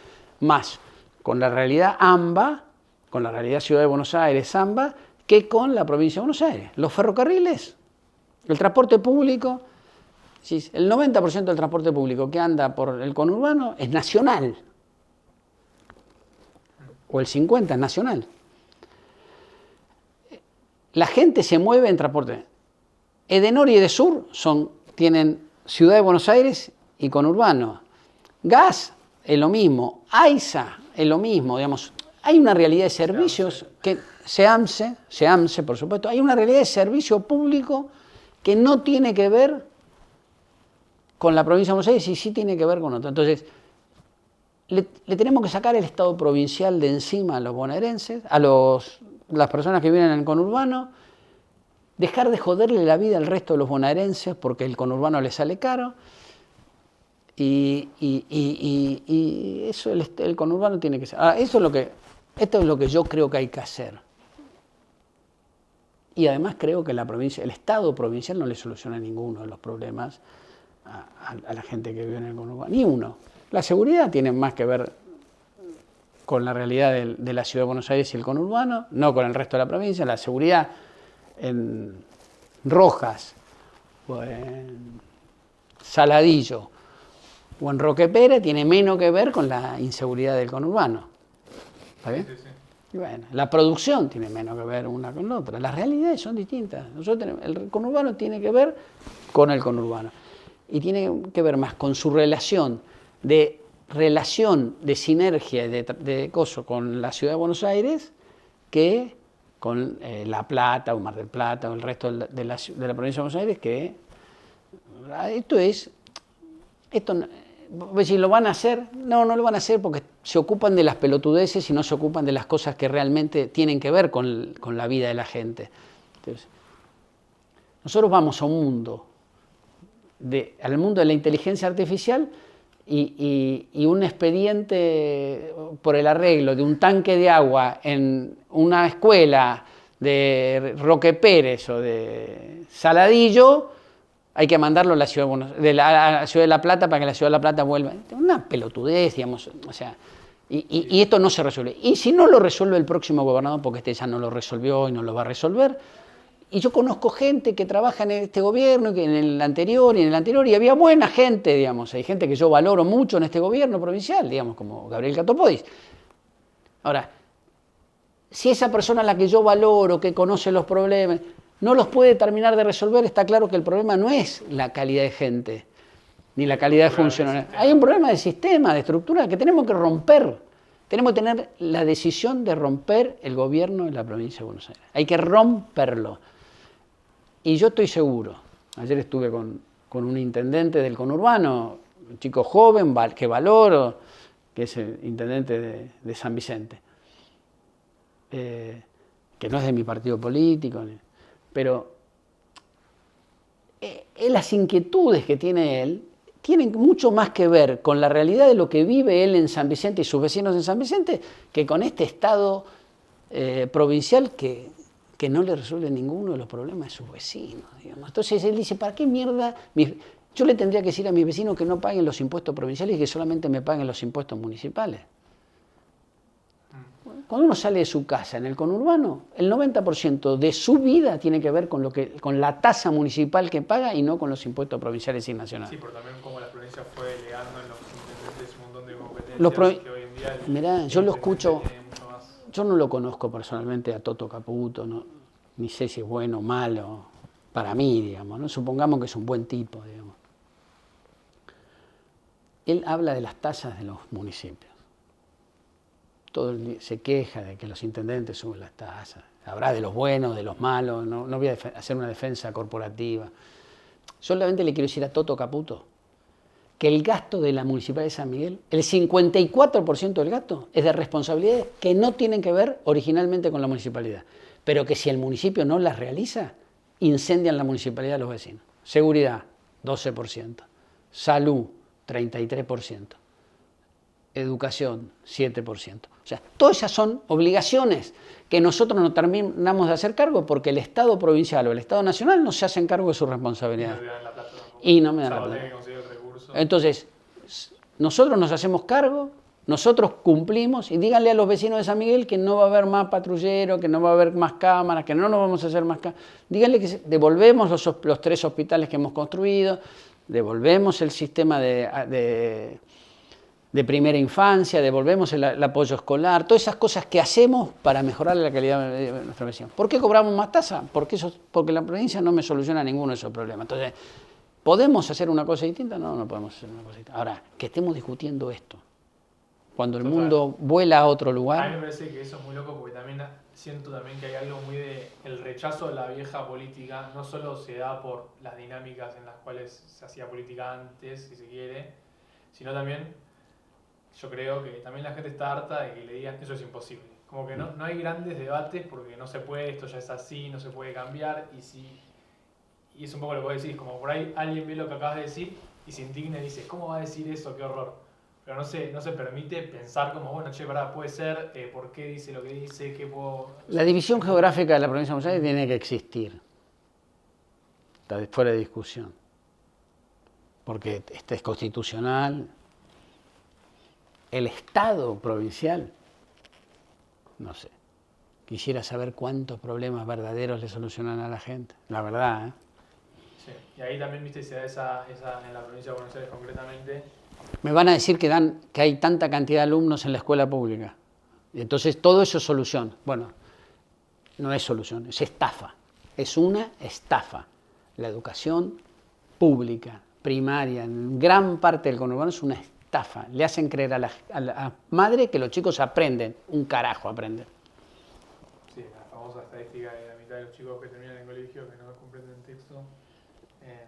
[SPEAKER 2] más con la realidad AMBA, con la realidad Ciudad de Buenos Aires, AMBA, que con la provincia de Buenos Aires. Los ferrocarriles, el transporte público, el 90% del transporte público que anda por el conurbano es nacional, o el 50% es nacional. La gente se mueve en transporte. Edenor y Edesur tienen Ciudad de Buenos Aires y conurbano. Gas es lo mismo. AISA es lo mismo. Digamos, hay una realidad de servicios que SEAMSE, por supuesto. Hay una realidad de servicio público que no tiene que ver con la provincia de Buenos Aires y sí tiene que ver con otra. Entonces, le tenemos que sacar el Estado provincial de encima a los bonaerenses, a las personas que viven en el conurbano, dejar de joderle la vida al resto de los bonaerenses porque el conurbano les sale caro y eso el conurbano tiene que ser. Esto es lo que yo creo que hay que hacer. Y además creo que el Estado provincial no le soluciona ninguno de los problemas a la gente que vive en el conurbano, ni uno. La seguridad tiene más que ver con la realidad de la Ciudad de Buenos Aires y el conurbano, no con el resto de la provincia. La seguridad en Rojas, o en Saladillo, o en Roque Pérez tiene menos que ver con la inseguridad del conurbano. ¿Está bien? Sí. Y bueno, la producción tiene menos que ver una con la otra. Las realidades son distintas. El conurbano tiene que ver con el conurbano. Y tiene que ver más con su relación de sinergia de coso con la Ciudad de Buenos Aires que con La Plata o Mar del Plata o el resto de la provincia de Buenos Aires, que esto si lo van a hacer, no lo van a hacer porque se ocupan de las pelotudeces y no se ocupan de las cosas que realmente tienen que ver con la vida de la gente. Entonces, nosotros vamos a un mundo, al mundo de la inteligencia artificial y un expediente por el arreglo de un tanque de agua en una escuela de Roque Pérez o de Saladillo, hay que mandarlo a la Ciudad de la Ciudad de La Plata para que la Ciudad de La Plata vuelva. Una pelotudez, digamos. O sea, y esto no se resuelve. Y si no lo resuelve el próximo gobernador, porque este ya no lo resolvió y no lo va a resolver, Y yo conozco gente que trabaja en este gobierno, que en el anterior y en el anterior, y había buena gente, digamos. Hay gente que yo valoro mucho en este gobierno provincial, digamos, como Gabriel Catopodis. Ahora, si esa persona a la que yo valoro, que conoce los problemas, no los puede terminar de resolver, está claro que el problema no es la calidad de gente, ni la calidad de funcionarios. Hay un problema de sistema, de estructura, que tenemos que romper. Tenemos que tener la decisión de romper el gobierno de la provincia de Buenos Aires. Hay que romperlo. Y yo estoy seguro, ayer estuve con un intendente del conurbano, un chico joven que valoro, que es el intendente de San Vicente, que no es de mi partido político, pero las inquietudes que tiene él tienen mucho más que ver con la realidad de lo que vive él en San Vicente y sus vecinos en San Vicente que con este Estado provincial que no le resuelve ninguno de los problemas de sus vecinos, digamos. Entonces él dice, ¿para qué mierda? Yo le tendría que decir a mis vecinos que no paguen los impuestos provinciales y que solamente me paguen los impuestos municipales. Cuando uno sale de su casa en el conurbano, el 90% de su vida tiene que ver con la tasa municipal que paga y no con los impuestos provinciales y nacionales.
[SPEAKER 1] Sí, pero también como la provincia fue delegando en los intendentes un montón de competencias que hoy en día...
[SPEAKER 2] Mirá, yo lo escucho, yo no lo conozco personalmente a Toto Caputo, no, ni sé si es bueno o malo, para mí, digamos, ¿no? Supongamos que es un buen tipo, digamos. Él habla de las tasas de los municipios. Todo el día se queja de que los intendentes suben las tasas. Habrá de los buenos, de los malos, no voy a hacer una defensa corporativa. Solamente le quiero decir a Toto Caputo que el gasto de la Municipalidad de San Miguel, el 54% del gasto es de responsabilidades que no tienen que ver originalmente con la municipalidad, pero que si el municipio no las realiza, incendian la municipalidad de los vecinos. Seguridad, 12%. Salud, 33%. Educación, 7%. O sea, todas esas son obligaciones que nosotros no terminamos de hacer cargo porque el Estado provincial o el Estado nacional no se hacen cargo de sus responsabilidades. Y no me dan la plata. Entonces, nosotros nos hacemos cargo, nosotros cumplimos y díganle a los vecinos de San Miguel que no va a haber más patrulleros, que no va a haber más cámaras, que no nos vamos a hacer más cámaras. Díganle que devolvemos los 3 hospitales que hemos construido, devolvemos el sistema de primera infancia, devolvemos el apoyo escolar, todas esas cosas que hacemos para mejorar la calidad de nuestra vecina. ¿Por qué cobramos más tasa? Porque la provincia no me soluciona ninguno de esos problemas. Entonces, ¿podemos hacer una cosa distinta? No, no podemos hacer una cosa distinta. Ahora, que estemos discutiendo esto, cuando el mundo vuela a otro lugar...
[SPEAKER 1] A mí me parece que eso es muy loco porque también siento también que hay algo muy de... El rechazo a la vieja política no solo se da por las dinámicas en las cuales se hacía política antes, si se quiere, sino también... Yo creo que también la gente está harta de que le digan eso es imposible. Como que no hay grandes debates porque no se puede, esto ya es así, no se puede cambiar. Y es un poco lo que vos decís, como por ahí alguien ve lo que acabas de decir y se indigna y dice, ¿cómo va a decir eso? ¡Qué horror! Pero no se permite pensar como, bueno, che, verdad, puede ser, ¿por qué dice lo que dice? ¿Qué puedo...?
[SPEAKER 2] La división geográfica de la provincia de Buenos Aires tiene que existir. Está fuera de discusión. Porque este es constitucional. El Estado provincial, no sé, quisiera saber cuántos problemas verdaderos le solucionan a la gente, la verdad.
[SPEAKER 1] Sí, y ahí también, viste, se da esa en la provincia de Buenos Aires concretamente.
[SPEAKER 2] Me van a decir que hay tanta cantidad de alumnos en la escuela pública, y entonces todo eso es solución. Bueno, no es solución, es estafa, es una estafa. La educación pública, primaria, en gran parte del conurbano es una estafa. Le hacen creer a la madre que los chicos aprenden, un carajo aprenden.
[SPEAKER 1] Sí, la famosa estadística de la mitad de los chicos que terminan el colegio que no comprenden texto,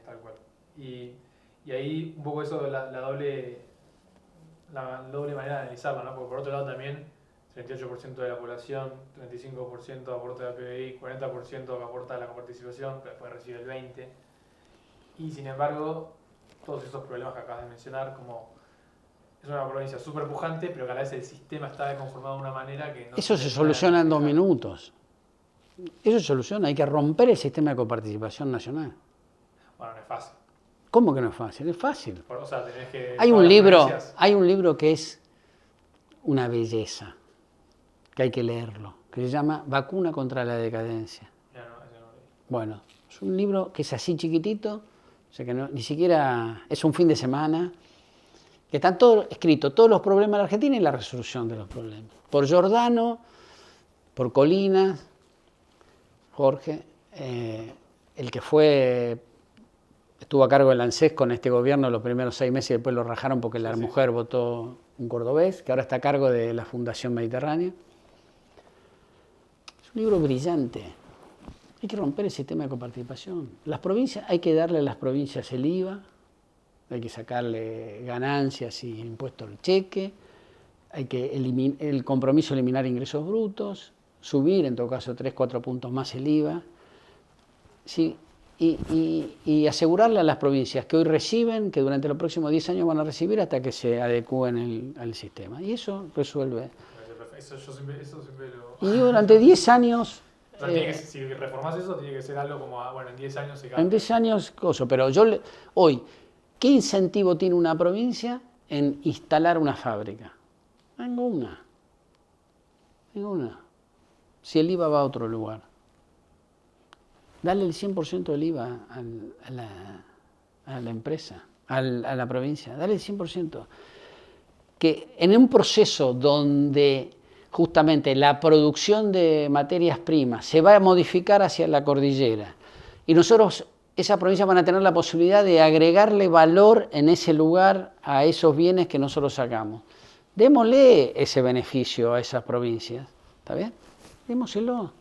[SPEAKER 1] tal cual. Y ahí un poco eso, la doble manera de analizarlo, ¿no? Porque por otro lado también 38% de la población, 35% aporta al PBI, 40% que aporta a la coparticipación, que después recibe el 20%. Y sin embargo, todos esos problemas que acabas de mencionar, como es una provincia súper pujante, pero que a la vez el sistema está conformado de una manera que no...
[SPEAKER 2] Eso se soluciona en 2 minutos. Eso se soluciona, hay que romper el sistema de coparticipación nacional.
[SPEAKER 1] Bueno, no es fácil.
[SPEAKER 2] ¿Cómo que no es fácil? Es fácil.
[SPEAKER 1] O sea, tenés que...
[SPEAKER 2] Hay un libro que es una belleza, que hay que leerlo, que se llama Vacuna contra la decadencia. Bueno, es un libro que es así chiquitito, o sea que ni siquiera es un fin de semana, que están todos escritos, todos los problemas de la Argentina y la resolución de los problemas. Por Giordano, por Colinas, Jorge, el que estuvo a cargo del ANSES con este gobierno los primeros 6 meses y después lo rajaron porque la mujer votó un cordobés, que ahora está a cargo de la Fundación Mediterránea. Es un libro brillante. Hay que romper el sistema de coparticipación. Las provincias, hay que darle a las provincias el IVA, hay que sacarle ganancias y impuestos al cheque, hay que el compromiso de eliminar ingresos brutos, subir en todo caso 3-4 puntos más el IVA, sí, y asegurarle a las provincias que hoy reciben, que durante los próximos 10 años van a recibir hasta que se adecúen al sistema. Y eso resuelve.
[SPEAKER 1] Eso siempre
[SPEAKER 2] Y durante 10 años...
[SPEAKER 1] O sea, si reformás eso, tiene que ser algo como, bueno, en 10 años se cambia.
[SPEAKER 2] En 10 años, pero hoy, ¿qué incentivo tiene una provincia en instalar una fábrica? Ninguna. Si el IVA va a otro lugar. Dale el 100% del IVA a la empresa, a la provincia. Dale el 100%. Que en un proceso donde justamente la producción de materias primas se va a modificar hacia la cordillera y esas provincias van a tener la posibilidad de agregarle valor en ese lugar a esos bienes que nosotros sacamos. Démosle ese beneficio a esas provincias, ¿está bien? Démoselo.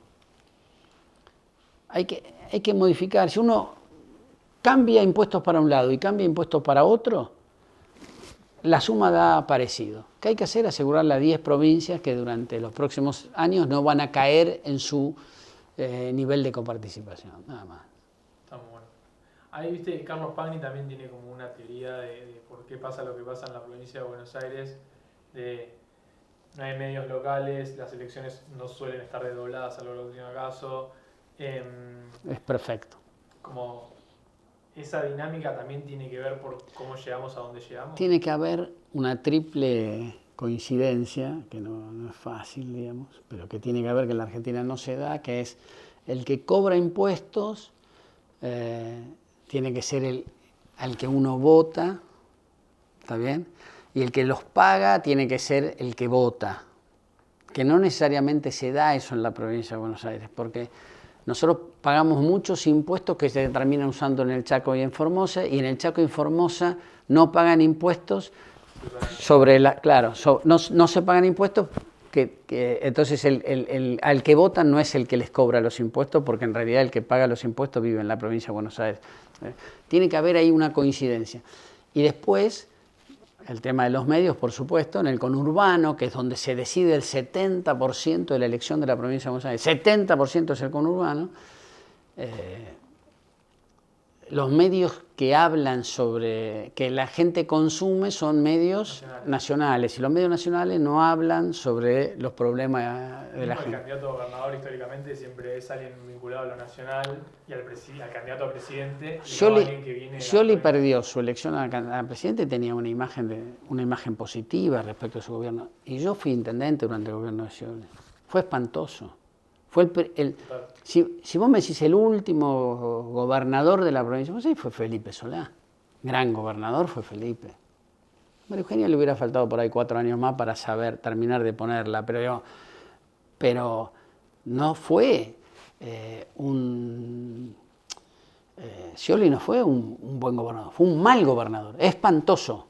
[SPEAKER 2] Hay que modificar. Si uno cambia impuestos para un lado y cambia impuestos para otro, la suma da parecido. ¿Qué hay que hacer? Asegurarle a 10 provincias que durante los próximos años no van a caer en su nivel de coparticipación, nada más.
[SPEAKER 1] Está muy bueno. Ahí, viste, Carlos Pagni también tiene como una teoría de por qué pasa lo que pasa en la provincia de Buenos Aires, no hay medios locales, las elecciones no suelen estar desdobladas, salvo el último caso.
[SPEAKER 2] Es perfecto.
[SPEAKER 1] Como esa dinámica también tiene que ver por cómo llegamos a donde llegamos.
[SPEAKER 2] Tiene que haber una triple coincidencia, que no es fácil, digamos, pero que tiene que haber, que en la Argentina no se da, que es el que cobra impuestos, tiene que ser al que uno vota, ¿está bien? Y el que los paga tiene que ser el que vota, que no necesariamente se da eso en la provincia de Buenos Aires, porque nosotros pagamos muchos impuestos que se terminan usando en el Chaco y en Formosa, y en el Chaco y en Formosa no pagan impuestos sobre no se pagan impuestos, entonces al que votan no es el que les cobra los impuestos, porque en realidad el que paga los impuestos vive en la provincia de Buenos Aires. Tiene que haber ahí una coincidencia. Y después, el tema de los medios, por supuesto, en el conurbano, que es donde se decide el 70% de la elección de la provincia de Buenos Aires, 70% es el conurbano, los medios que hablan sobre que la gente consume son medios nacionales, y los medios nacionales no hablan sobre los problemas de la gente.
[SPEAKER 1] El candidato a gobernador históricamente siempre es alguien vinculado a lo nacional y al candidato a presidente.
[SPEAKER 2] Scioli perdió su elección a presidente, tenía una imagen positiva respecto a su gobierno, y yo fui intendente durante el gobierno de Scioli. Fue espantoso. Si vos me decís el último gobernador de la provincia, fue Felipe Solá. Gran gobernador fue Felipe. María Eugenia le hubiera faltado por ahí 4 años más para terminar de ponerla, pero no fue Scioli no fue un buen gobernador, fue un mal gobernador, espantoso.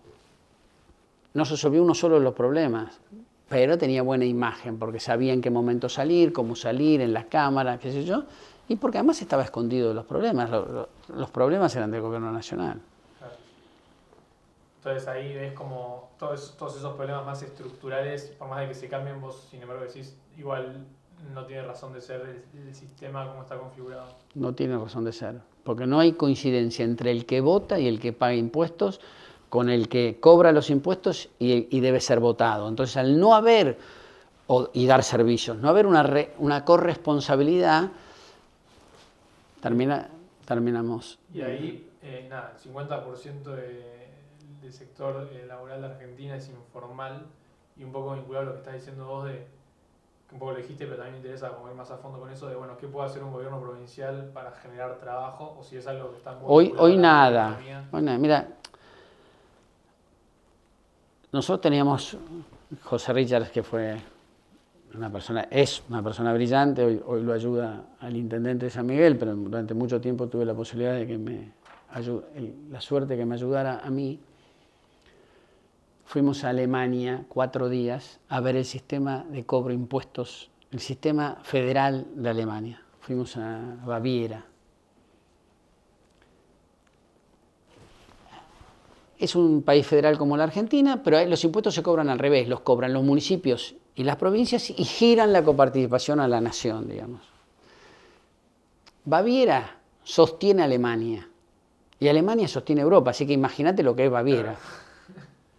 [SPEAKER 2] No resolvió uno solo de los problemas, pero tenía buena imagen, porque sabía en qué momento salir, cómo salir, en las cámaras, qué sé yo, y porque además estaba escondido de los problemas. Los problemas eran del gobierno nacional.
[SPEAKER 1] Claro. Entonces ahí ves como todos esos problemas más estructurales, por más de que se cambien, vos sin embargo decís, igual no tiene razón de ser el sistema como está configurado.
[SPEAKER 2] No tiene razón de ser, porque no hay coincidencia entre el que vota y el que paga impuestos, con el que cobra los impuestos y debe ser votado. Entonces, al no haber, y dar servicios, no haber una corresponsabilidad, terminamos.
[SPEAKER 1] Y ahí, el 50% del sector laboral de Argentina es informal, y un poco vinculado a lo que estás diciendo vos un poco lo dijiste, pero también me interesa como ir más a fondo con eso de, bueno, ¿qué puede hacer un gobierno provincial para generar trabajo? O si es algo que está muy
[SPEAKER 2] Hoy
[SPEAKER 1] vinculado a la
[SPEAKER 2] nada.
[SPEAKER 1] economía.
[SPEAKER 2] Hoy nada. Mira, nosotros teníamos José Richards, que fue es una persona brillante, hoy lo ayuda al intendente de San Miguel, pero durante mucho tiempo tuve la posibilidad de que la suerte que me ayudara a mí. Fuimos a Alemania 4 días a ver el sistema de cobro de impuestos, el sistema federal de Alemania. Fuimos a Baviera. Es un país federal como la Argentina, pero los impuestos se cobran al revés, los cobran los municipios y las provincias y giran la coparticipación a la nación, digamos. Baviera sostiene a Alemania y Alemania sostiene a Europa, así que imagínate lo que es Baviera.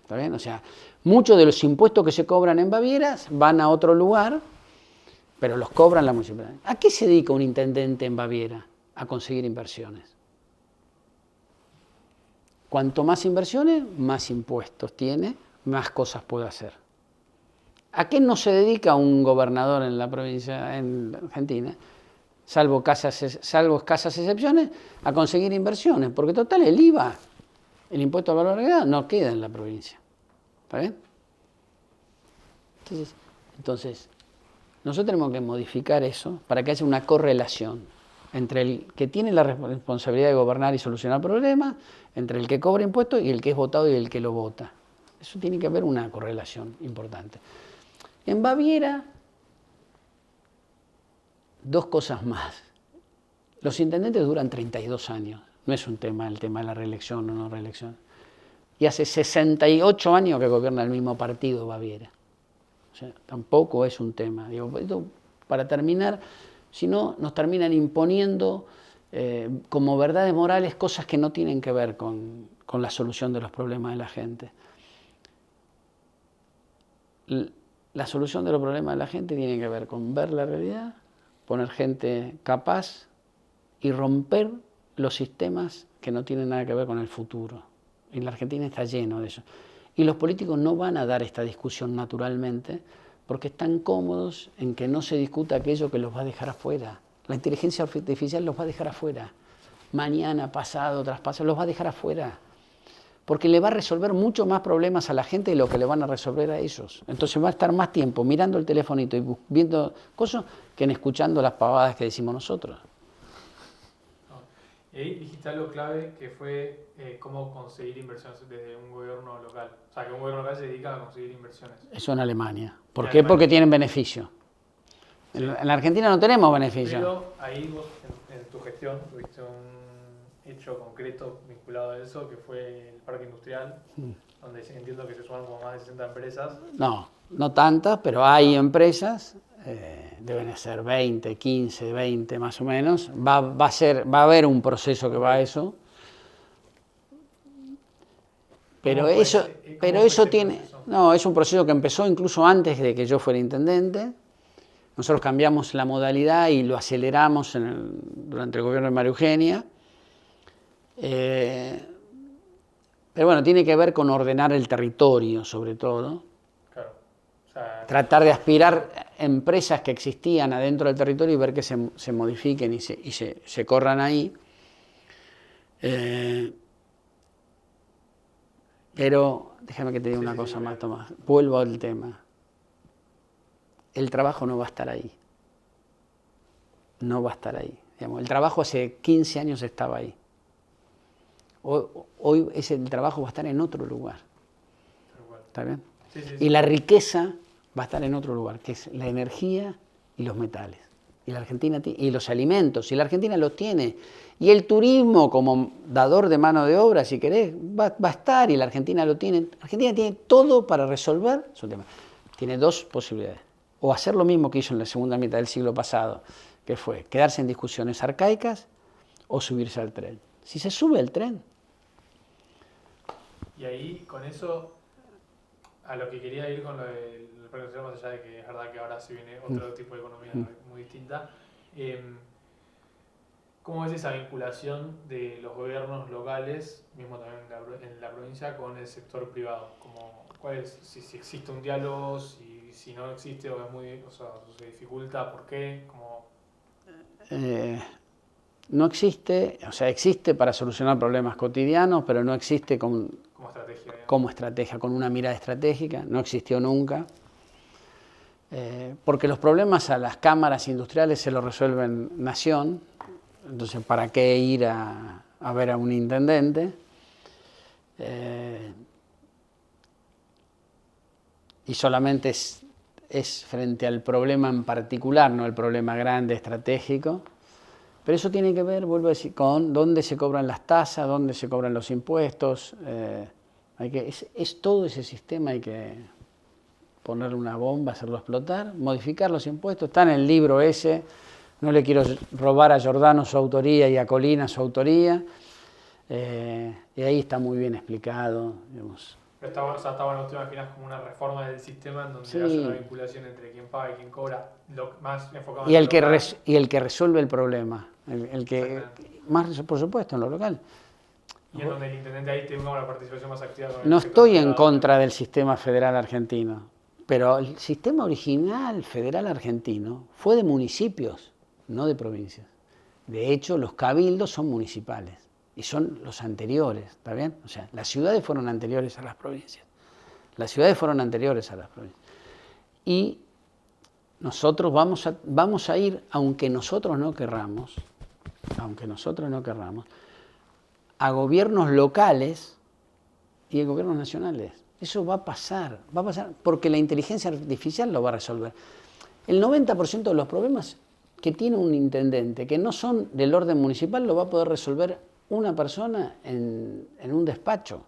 [SPEAKER 2] ¿Está bien? O sea, muchos de los impuestos que se cobran en Baviera van a otro lugar, pero los cobran la municipalidad. ¿A qué se dedica un intendente en Baviera? A conseguir inversiones. Cuanto más inversiones, más impuestos tiene, más cosas puede hacer. ¿A qué no se dedica un gobernador en la provincia, en Argentina? Salvo escasas excepciones, a conseguir inversiones, porque total el IVA, el impuesto al valor agregado, no queda en la provincia. ¿Está bien? Entonces, nosotros tenemos que modificar eso para que haya una correlación entre el que tiene la responsabilidad de gobernar y solucionar problemas, entre el que cobra impuestos y el que es votado y el que lo vota. Eso tiene que haber una correlación importante. En Baviera, 2 cosas más. Los intendentes duran 32 años. No es un tema el tema de la reelección o no reelección. Y hace 68 años que gobierna el mismo partido Baviera. O sea, tampoco es un tema. Digo, esto, para terminar, si no, nos terminan imponiendo como verdades morales cosas que no tienen que ver con la solución de los problemas de la gente. La solución de los problemas de la gente tiene que ver con ver la realidad, poner gente capaz y romper los sistemas que no tienen nada que ver con el futuro. Y la Argentina está lleno de eso. Y los políticos no van a dar esta discusión naturalmente porque están cómodos en que no se discuta aquello que los va a dejar afuera. La inteligencia artificial los va a dejar afuera. Mañana, pasado, traspasado, los va a dejar afuera. Porque le va a resolver mucho más problemas a la gente de lo que le van a resolver a ellos. Entonces va a estar más tiempo mirando el telefonito y viendo cosas que en escuchando las pavadas que decimos nosotros.
[SPEAKER 1] Y ahí dijiste algo clave que fue cómo conseguir inversiones desde un gobierno local. O sea, que un gobierno local se dedica a conseguir inversiones.
[SPEAKER 2] Eso en Alemania. ¿Por qué? Porque tienen beneficio. Sí. En la Argentina no tenemos beneficio.
[SPEAKER 1] Pero ahí vos, en tu gestión, tuviste un hecho concreto vinculado a eso, que fue el parque industrial, donde entiendo que se suman como más de 60 empresas.
[SPEAKER 2] No tantas, pero hay empresas. Deben ser 20, 15, 20 más o menos. Va a haber un proceso que va a eso. Pero eso tiene... No, es un proceso que empezó incluso antes de que yo fuera intendente. Nosotros cambiamos la modalidad y lo aceleramos durante el gobierno de María Eugenia. Pero bueno, tiene que ver con ordenar el territorio, sobre todo.
[SPEAKER 1] Claro. O sea,
[SPEAKER 2] tratar de aspirar empresas que existían adentro del territorio y ver que se modifiquen y se corran ahí. Pero déjame que te diga una cosa más, Tomás. Vuelvo al tema. El trabajo no va a estar ahí. No va a estar ahí. Digamos, el trabajo hace 15 años estaba ahí. Hoy el trabajo va a estar en otro lugar. ¿Está bien? Sí. Y la riqueza va a estar en otro lugar, que es la energía y los metales. Y la Argentina y los alimentos, y la Argentina los tiene. Y el turismo como dador de mano de obra, si querés, va a estar, y la Argentina lo tiene. La Argentina tiene todo para resolver su tema. Tiene 2 posibilidades. O hacer lo mismo que hizo en la segunda mitad del siglo pasado, que fue quedarse en discusiones arcaicas, o subirse al tren. Si se sube al tren.
[SPEAKER 1] Y ahí, con eso, a lo que quería ir con lo del parque industrial, más allá de que es verdad que ahora sí viene otro tipo de economía muy distinta, ¿cómo ves esa vinculación de los gobiernos locales, mismo también en la provincia, con el sector privado? Si existe un diálogo, si si no existe o es muy, o sea, se dificulta, ¿por qué? Como...
[SPEAKER 2] No existe, o sea, existe para solucionar problemas cotidianos, pero no existe como estrategia, con una mirada estratégica, no existió nunca. Porque los problemas a las cámaras industriales se los resuelven nación, entonces ¿para qué ir a ver a un intendente? Y solamente es frente al problema en particular, no el problema grande, estratégico. Pero eso tiene que ver, vuelvo a decir, con dónde se cobran las tasas, dónde se cobran los impuestos. Es todo ese sistema, hay que ponerle una bomba, hacerlo explotar, modificar los impuestos. Está en el libro ese, no le quiero robar a Giordano su autoría y a Colina su autoría. Y ahí está muy bien explicado, digamos.
[SPEAKER 1] Pero está bueno, ¿te imaginas como una reforma del sistema en donde
[SPEAKER 2] Sí.
[SPEAKER 1] haya una vinculación entre quien paga y quien cobra, más enfocado
[SPEAKER 2] Y
[SPEAKER 1] en
[SPEAKER 2] el
[SPEAKER 1] lo local?
[SPEAKER 2] y el que resuelve el problema, el que más, por supuesto, en lo local.
[SPEAKER 1] Y en donde el intendente ahí tenga una participación más activa con el
[SPEAKER 2] No
[SPEAKER 1] sector
[SPEAKER 2] estoy en
[SPEAKER 1] privado.
[SPEAKER 2] contra del sistema federal argentino, pero el sistema original federal argentino fue de municipios, no de provincias. De hecho, los cabildos son municipales y son los anteriores, ¿está bien? O sea, las ciudades fueron anteriores a las provincias. Las ciudades fueron anteriores a las provincias. Y nosotros vamos a ir, aunque nosotros no querramos, a gobiernos locales y a gobiernos nacionales. Eso va a pasar porque la inteligencia artificial lo va a resolver. El 90% de los problemas que tiene un intendente, que no son del orden municipal, lo va a poder resolver una persona en un despacho.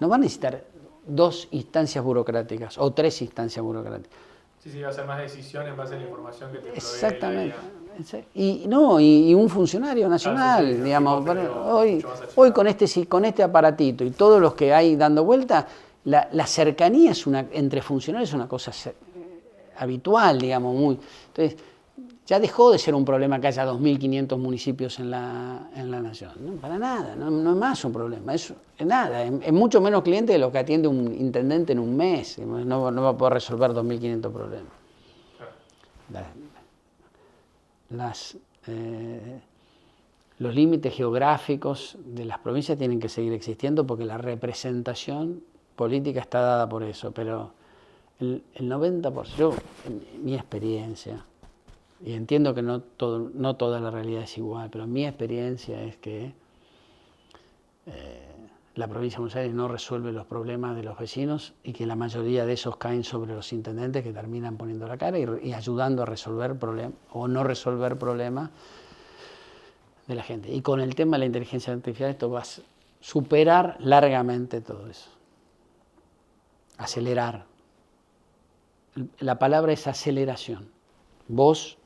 [SPEAKER 2] No va a necesitar 2 instancias burocráticas o 3 instancias burocráticas.
[SPEAKER 1] Sí, va a ser más decisión en base a la información que te provee.
[SPEAKER 2] Exactamente. Y un funcionario nacional,
[SPEAKER 1] sí,
[SPEAKER 2] digamos,
[SPEAKER 1] hoy
[SPEAKER 2] con este aparatito y todos los que hay dando vuelta, la cercanía entre funcionarios es una cosa habitual, digamos, muy. Entonces, ya dejó de ser un problema que haya 2.500 municipios en la nación. No, para nada, no es más un problema, es nada, es mucho menos cliente de lo que atiende un intendente en un mes, no va a poder resolver 2.500 problemas. Los límites geográficos de las provincias tienen que seguir existiendo porque la representación política está dada por eso, pero el 90%, yo, en mi experiencia, y entiendo que no toda la realidad es igual, pero mi experiencia es que la provincia de Buenos Aires no resuelve los problemas de los vecinos y que la mayoría de esos caen sobre los intendentes que terminan poniendo la cara y ayudando a resolver problemas o no resolver problemas de la gente. Y con el tema de la inteligencia artificial esto va a superar largamente todo eso. Acelerar. La palabra es aceleración. Vos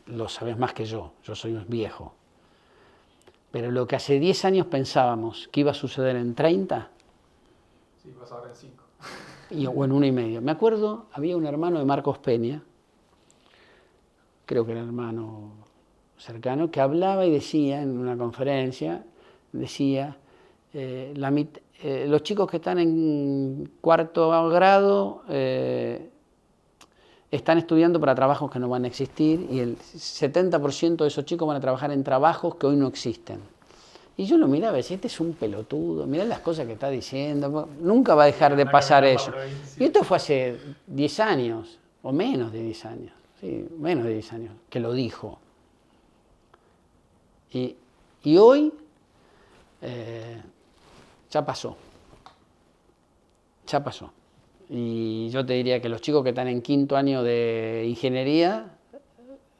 [SPEAKER 2] lo sabés más que yo soy un viejo. Pero lo que hace 10 años pensábamos que iba a suceder en 30,
[SPEAKER 1] sí, vas ahora en 5.
[SPEAKER 2] O en 1 y medio. Me acuerdo, había un hermano de Marcos Peña, creo que era hermano cercano, que hablaba y decía en una conferencia, los chicos que están en 4º grado están estudiando para trabajos que no van a existir y el 70% de esos chicos van a trabajar en trabajos que hoy no existen. Y yo lo miraba y decía, este es un pelotudo, mirá las cosas que está diciendo, nunca va a dejar de pasar eso. Y esto fue hace 10 años, o menos de 10 años, sí, menos de 10 años, que lo dijo. Y hoy ya pasó. Y yo te diría que los chicos que están en 5º año de ingeniería,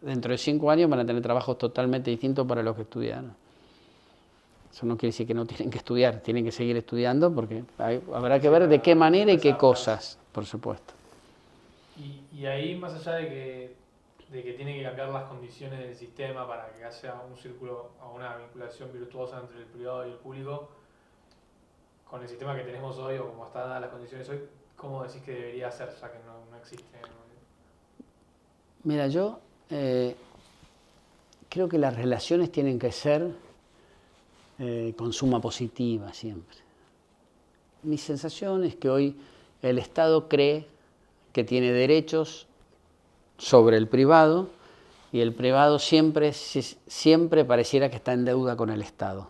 [SPEAKER 2] dentro de 5 años van a tener trabajos totalmente distintos para los que estudiaron. Eso no quiere decir que no tienen que estudiar, tienen que seguir estudiando porque habrá que ver de qué manera y qué cosas, por supuesto.
[SPEAKER 1] Y ahí, más allá de que tiene que cambiar las condiciones del sistema para que haya un círculo o una vinculación virtuosa entre el privado y el público, con el sistema que tenemos hoy o como están dadas las condiciones hoy, ¿cómo decís que debería ser ya que no existe?
[SPEAKER 2] Mira, yo creo que las relaciones tienen que ser con suma positiva siempre. Mi sensación es que hoy el Estado cree que tiene derechos sobre el privado y el privado siempre pareciera que está en deuda con el Estado.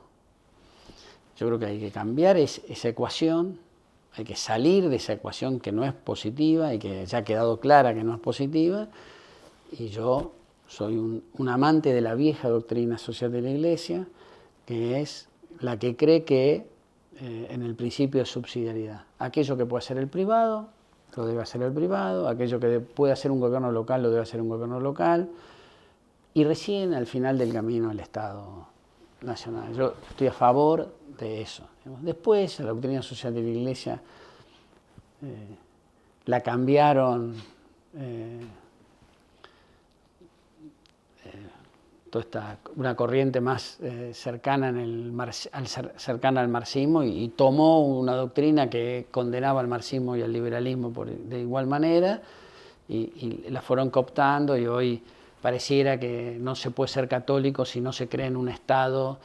[SPEAKER 2] Yo creo que hay que cambiar esa ecuación, hay que salir de esa ecuación que no es positiva y que ya ha quedado clara que no es positiva, y yo soy un amante de la vieja doctrina social de la Iglesia, que es la que cree que en el principio de subsidiariedad, aquello que puede hacer el privado, lo debe hacer el privado, aquello que puede hacer un gobierno local, lo debe hacer un gobierno local, y recién al final del camino el Estado nacional. Yo estoy a favor de eso. Después la doctrina social de la Iglesia la cambiaron una corriente más cercana al marxismo y tomó una doctrina que condenaba al marxismo y al liberalismo de igual manera y la fueron cooptando, y hoy pareciera que no se puede ser católico si no se cree en un Estado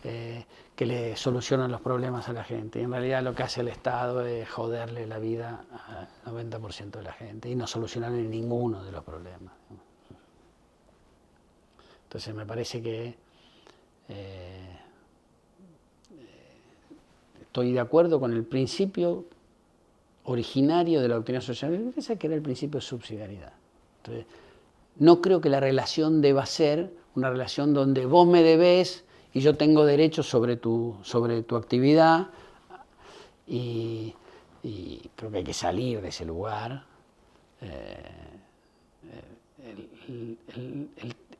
[SPEAKER 2] que le soluciona los problemas a la gente. Y en realidad lo que hace el Estado es joderle la vida al 90% de la gente y no solucionarle ninguno de los problemas. Entonces me parece que estoy de acuerdo con el principio originario de la doctrina social de la Iglesia, que era el principio de subsidiariedad. Entonces, no creo que la relación deba ser una relación donde vos me debés y yo tengo derechos sobre tu actividad, y creo que hay que salir de ese lugar.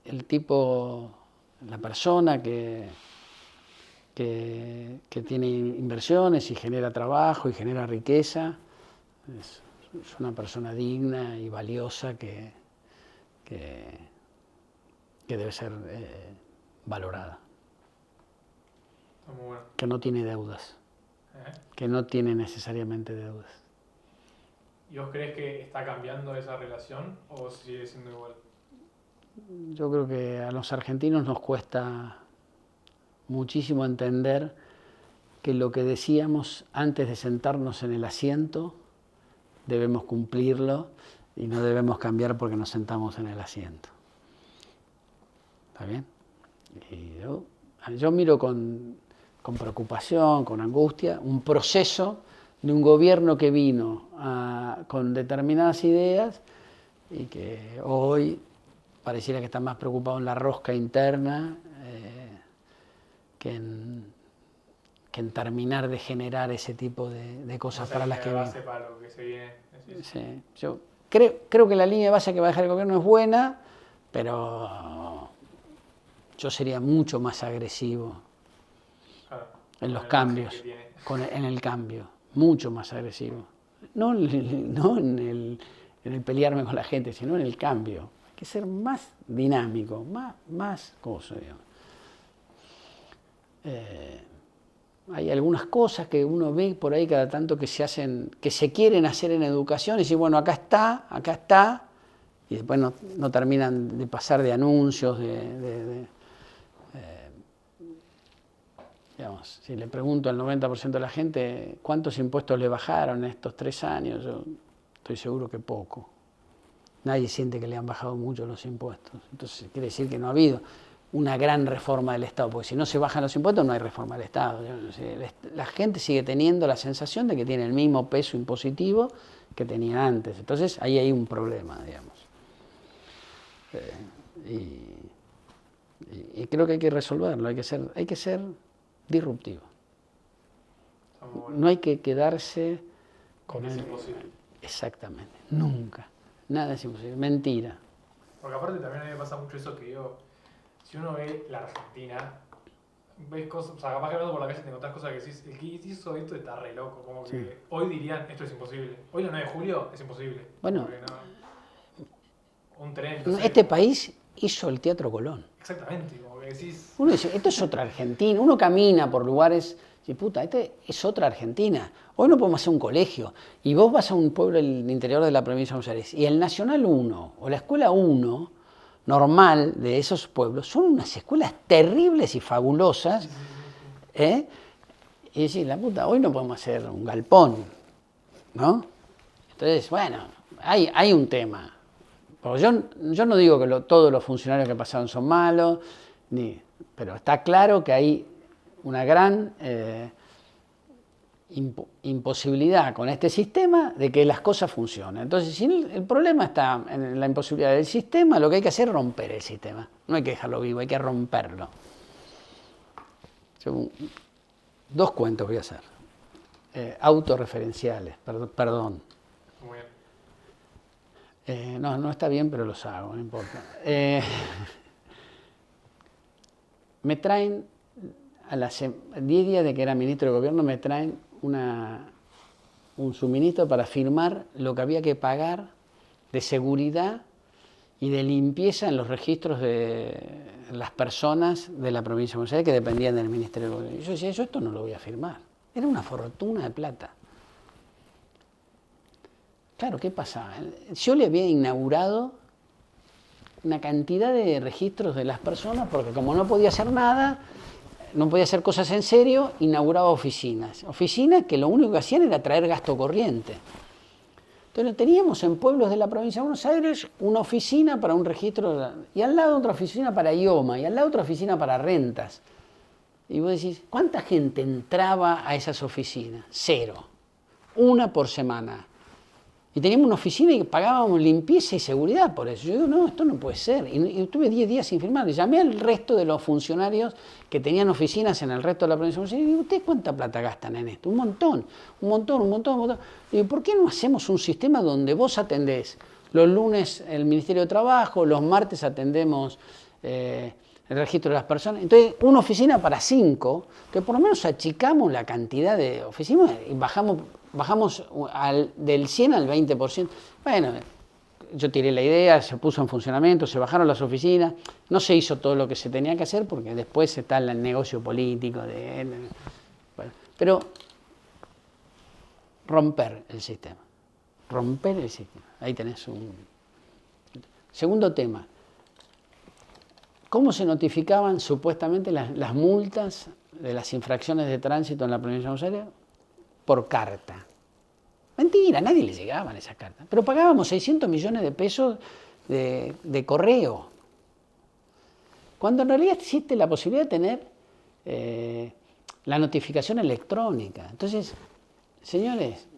[SPEAKER 2] El tipo, la persona que tiene inversiones y genera trabajo y genera riqueza, es una persona digna y valiosa que debe ser valorada.
[SPEAKER 1] Muy bueno.
[SPEAKER 2] Que no tiene deudas, que no tiene necesariamente deudas.
[SPEAKER 1] ¿Y vos crees que está cambiando esa relación o sigue siendo igual?
[SPEAKER 2] Yo creo que a los argentinos nos cuesta muchísimo entender que lo que decíamos antes de sentarnos en el asiento debemos cumplirlo y no debemos cambiar porque nos sentamos en el asiento. ¿Está bien? Y yo miro con preocupación, con angustia, un proceso de un gobierno que vino con determinadas ideas y que hoy pareciera que está más preocupado en la rosca interna que en terminar de generar ese tipo de cosas para las que viene.
[SPEAKER 1] Para lo que se viene.
[SPEAKER 2] Sí, yo creo que la línea de base que va a dejar el gobierno es buena, pero yo sería mucho más agresivo en los cambios, en el cambio, mucho más agresivo. No en el pelearme con la gente, sino en el cambio. Hay que ser más dinámico, más cosa, digamos. Hay algunas cosas que uno ve por ahí cada tanto que se quieren hacer en educación y decir, bueno, acá está, y después no terminan de pasar de anuncios, digamos, si le pregunto al 90% de la gente cuántos impuestos le bajaron en estos 3 años, yo estoy seguro que poco. Nadie siente que le han bajado mucho los impuestos. Entonces quiere decir que no ha habido una gran reforma del Estado, porque si no se bajan los impuestos no hay reforma del Estado. La gente sigue teniendo la sensación de que tiene el mismo peso impositivo que tenía antes. Entonces ahí hay un problema, digamos. Y creo que hay que resolverlo, hay que ser disruptivo. No hay que quedarse con
[SPEAKER 1] es imposible.
[SPEAKER 2] Exactamente, nunca. Nada es imposible, mentira.
[SPEAKER 1] Porque aparte también a mí me pasa mucho eso que digo, si uno ve la Argentina, ves cosas, o sea, capaz que hablando por la calle te encontrás cosas que decís, el que hizo esto está re loco, como que sí. Hoy dirían, esto es imposible. Hoy el 9 de julio es imposible.
[SPEAKER 2] Bueno,
[SPEAKER 1] un tren.
[SPEAKER 2] Este país hizo el Teatro Colón.
[SPEAKER 1] Exactamente, como que decís.
[SPEAKER 2] Uno dice, esto es otra Argentina. Uno camina por lugares y dice, puta, este es otra Argentina. Hoy no podemos hacer un colegio. Y vos vas a un pueblo del interior de la provincia de Buenos Aires y el Nacional 1 o la Escuela 1 normal de esos pueblos son unas escuelas terribles y fabulosas. Y decís, la puta, hoy no podemos hacer un galpón, ¿no? Entonces, bueno, hay un tema. Porque yo no digo que todos los funcionarios que pasaron son malos, pero está claro que hay una gran imposibilidad con este sistema de que las cosas funcionen. Entonces, si el problema está en la imposibilidad del sistema, lo que hay que hacer es romper el sistema. No hay que dejarlo vivo, hay que romperlo. Dos cuentos voy a hacer. Autorreferenciales, perdón.
[SPEAKER 1] Muy
[SPEAKER 2] bien. No está bien, pero los hago, no importa. Me traen, a las 10 días de que era ministro de gobierno, me traen un suministro para firmar lo que había que pagar de seguridad y de limpieza en los registros de las personas de la provincia de Buenos Aires que dependían del Ministerio de Gobierno. Y yo decía, yo esto no lo voy a firmar. Era una fortuna de plata. Claro, ¿qué pasaba? Yo le había inaugurado una cantidad de registros de las personas porque como no podía hacer nada, no podía hacer cosas en serio, inauguraba oficinas. Oficinas que lo único que hacían era traer gasto corriente. Entonces teníamos en pueblos de la provincia de Buenos Aires una oficina para un registro, y al lado otra oficina para IOMA, y al lado otra oficina para rentas. Y vos decís, ¿cuánta gente entraba a esas oficinas? 0. Una por semana. Y teníamos una oficina y pagábamos limpieza y seguridad por eso. Yo digo, no, esto no puede ser. Y estuve 10 días sin firmar. Y llamé al resto de los funcionarios que tenían oficinas en el resto de la provincia de Buenos Aires y digo, ¿ustedes cuánta plata gastan en esto? Un montón. Y digo, ¿por qué no hacemos un sistema donde vos atendés los lunes el Ministerio de Trabajo, los martes atendemos el registro de las personas? Entonces, una oficina para 5, que por lo menos achicamos la cantidad de oficinas y bajamos del 100 al 20%. Bueno, yo tiré la idea, se puso en funcionamiento, se bajaron las oficinas, no se hizo todo lo que se tenía que hacer porque después está el negocio político. Bueno, pero romper el sistema. Ahí tenés un... Segundo tema. ¿Cómo se notificaban supuestamente las multas de las infracciones de tránsito en la provincia de Buenos Aires? Por carta. Mentira, nadie le llegaban esas cartas. Pero pagábamos 600 millones de pesos de correo. Cuando en realidad existe la posibilidad de tener la notificación electrónica. Entonces, señores,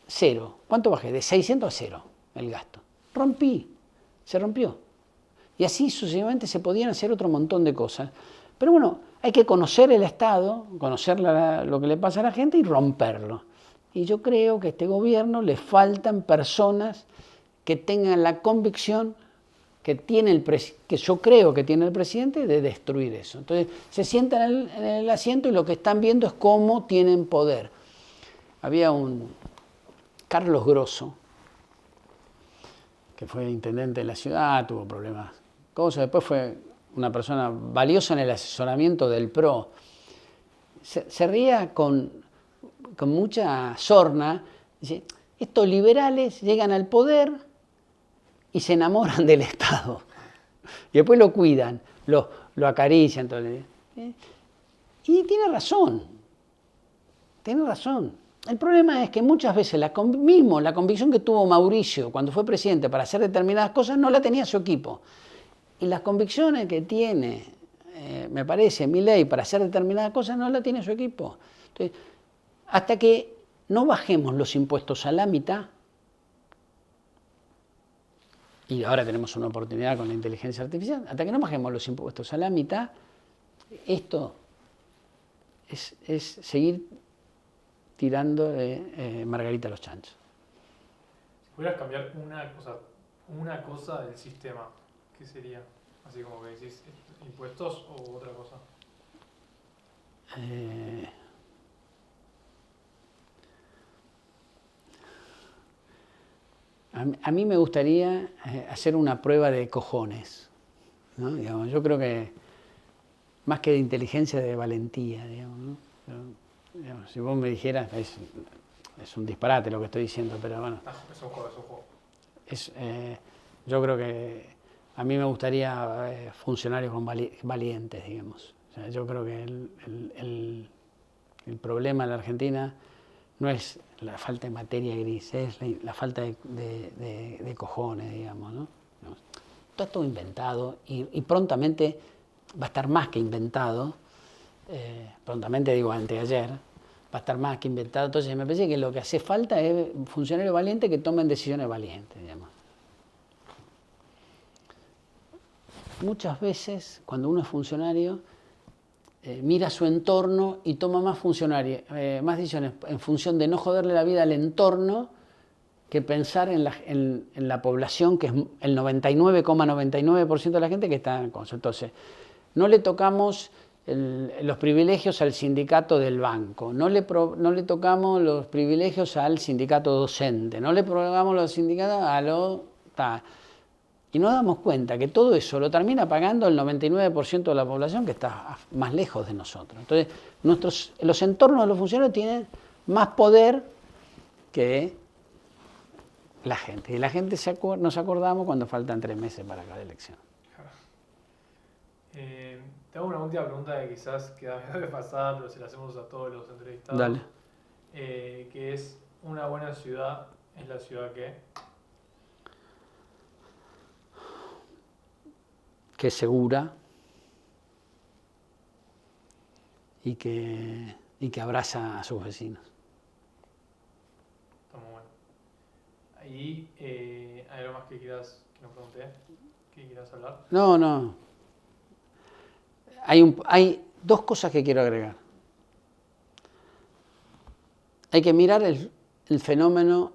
[SPEAKER 2] 0. ¿Cuánto bajé? De 600 a 0 el gasto. Se rompió. Y así sucesivamente se podían hacer otro montón de cosas. Pero bueno, hay que conocer el Estado, conocer lo que le pasa a la gente y romperlo. Y yo creo que a este gobierno le faltan personas que tengan la convicción que yo creo que tiene el presidente de destruir eso. Entonces se sientan en el asiento y lo que están viendo es cómo tienen poder. Había un Carlos Grosso, que fue intendente de la ciudad, tuvo problemas, después fue una persona valiosa en el asesoramiento del PRO. Se ría con mucha sorna. Dice, estos liberales llegan al poder y se enamoran del Estado. Y después lo cuidan, lo acarician. Y tiene razón. El problema es que muchas veces la convicción que tuvo Mauricio cuando fue presidente para hacer determinadas cosas no la tenía su equipo. Y las convicciones que tiene, me parece, Milei para hacer determinadas cosas no la tiene su equipo. Entonces, hasta que no bajemos los impuestos a la mitad, y ahora tenemos una oportunidad con la inteligencia artificial, hasta que no bajemos los impuestos a la mitad, esto es seguir tirando Margarita a los chanchos.
[SPEAKER 1] Si pudieras cambiar una cosa del sistema, ¿qué sería? Así como que decís, ¿impuestos o otra cosa?
[SPEAKER 2] A mí me gustaría hacer una prueba de cojones, ¿no? Digamos, yo creo que más que de inteligencia, de valentía, digamos, ¿no? Pero, digamos, si vos me dijeras, es un disparate lo que estoy diciendo, pero bueno.
[SPEAKER 1] Es un juego.
[SPEAKER 2] Yo creo que a mí me gustaría funcionarios valientes, digamos. O sea, yo creo que el problema en la Argentina no es la falta de materia gris, es la falta de cojones, digamos, ¿no? Está todo inventado y prontamente va a estar más que inventado, prontamente digo anteayer, va a estar más que inventado. Entonces me parece que lo que hace falta es funcionarios valientes que tomen decisiones valientes, digamos. Muchas veces cuando uno es funcionario mira su entorno y toma más decisiones en función de no joderle la vida al entorno que pensar en la población, que es el 99,99% de la gente que está en cosas. Entonces, no le tocamos los privilegios al sindicato del banco, no le tocamos los privilegios al sindicato docente, no le tocamos los sindicatos a lo... Y nos damos cuenta que todo eso lo termina pagando el 99% de la población que está más lejos de nosotros. Entonces, los entornos de los funcionarios tienen más poder que la gente. Y la gente nos acordamos cuando faltan 3 meses para cada elección.
[SPEAKER 1] Te hago una última pregunta que quizás queda pasada, pero se la hacemos a todos los entrevistados.
[SPEAKER 2] Dale.
[SPEAKER 1] Que es, una buena ciudad es la ciudad que
[SPEAKER 2] es segura y que abraza a sus vecinos.
[SPEAKER 1] Está muy bueno. Ahí, ¿hay algo más que no pregunté? ¿Que quieras hablar?
[SPEAKER 2] No. Hay 2 cosas que quiero agregar. Hay que mirar el fenómeno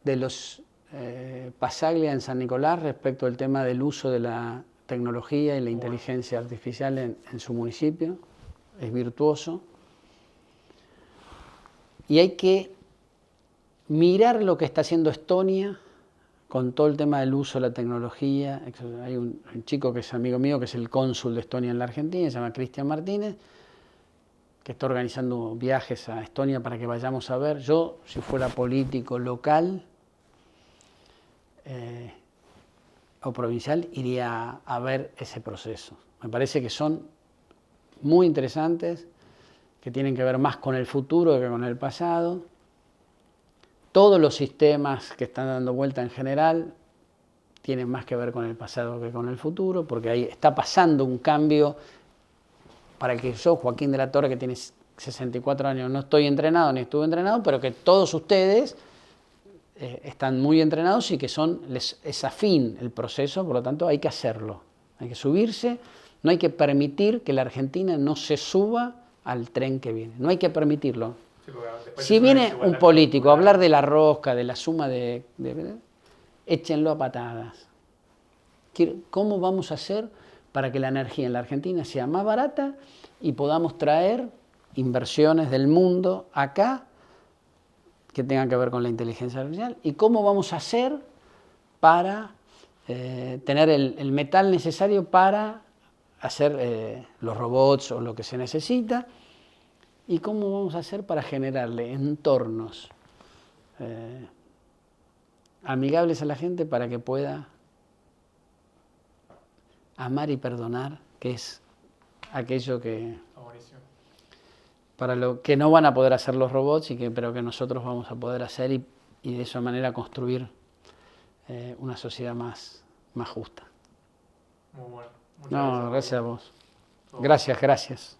[SPEAKER 2] de los Passaglia en San Nicolás respecto al tema del uso de la tecnología y la inteligencia artificial en su municipio. Es virtuoso. Y hay que mirar lo que está haciendo Estonia con todo el tema del uso de la tecnología. Hay un chico que es amigo mío, que es el cónsul de Estonia en la Argentina, se llama Cristian Martínez, que está organizando viajes a Estonia para que vayamos a ver. Yo, si fuera político local o provincial, iría a ver ese proceso. Me parece que son muy interesantes, que tienen que ver más con el futuro que con el pasado. Todos los sistemas que están dando vuelta en general tienen más que ver con el pasado que con el futuro, porque ahí está pasando un cambio para el que yo, Joaquín de la Torre, que tiene 64 años, no estoy entrenado ni estuve entrenado, pero que todos ustedes están muy entrenados y que es afín el proceso, por lo tanto hay que hacerlo, hay que subirse, no hay que permitir que la Argentina no se suba al tren que viene, no hay que permitirlo. Si viene un político a hablar de la rosca, de la suma échenlo a patadas. ¿Cómo vamos a hacer para que la energía en la Argentina sea más barata y podamos traer inversiones del mundo acá que tengan que ver con la inteligencia artificial? ¿Y cómo vamos a hacer para tener el metal necesario para hacer los robots o lo que se necesita? ¿Y cómo vamos a hacer para generarle entornos amigables a la gente para que pueda amar y perdonar, que es aquello para lo que no van a poder hacer los robots, pero que nosotros vamos a poder hacer y de esa manera construir una sociedad más justa?
[SPEAKER 1] Muy bueno.
[SPEAKER 2] No, gracias a vos. Gracias.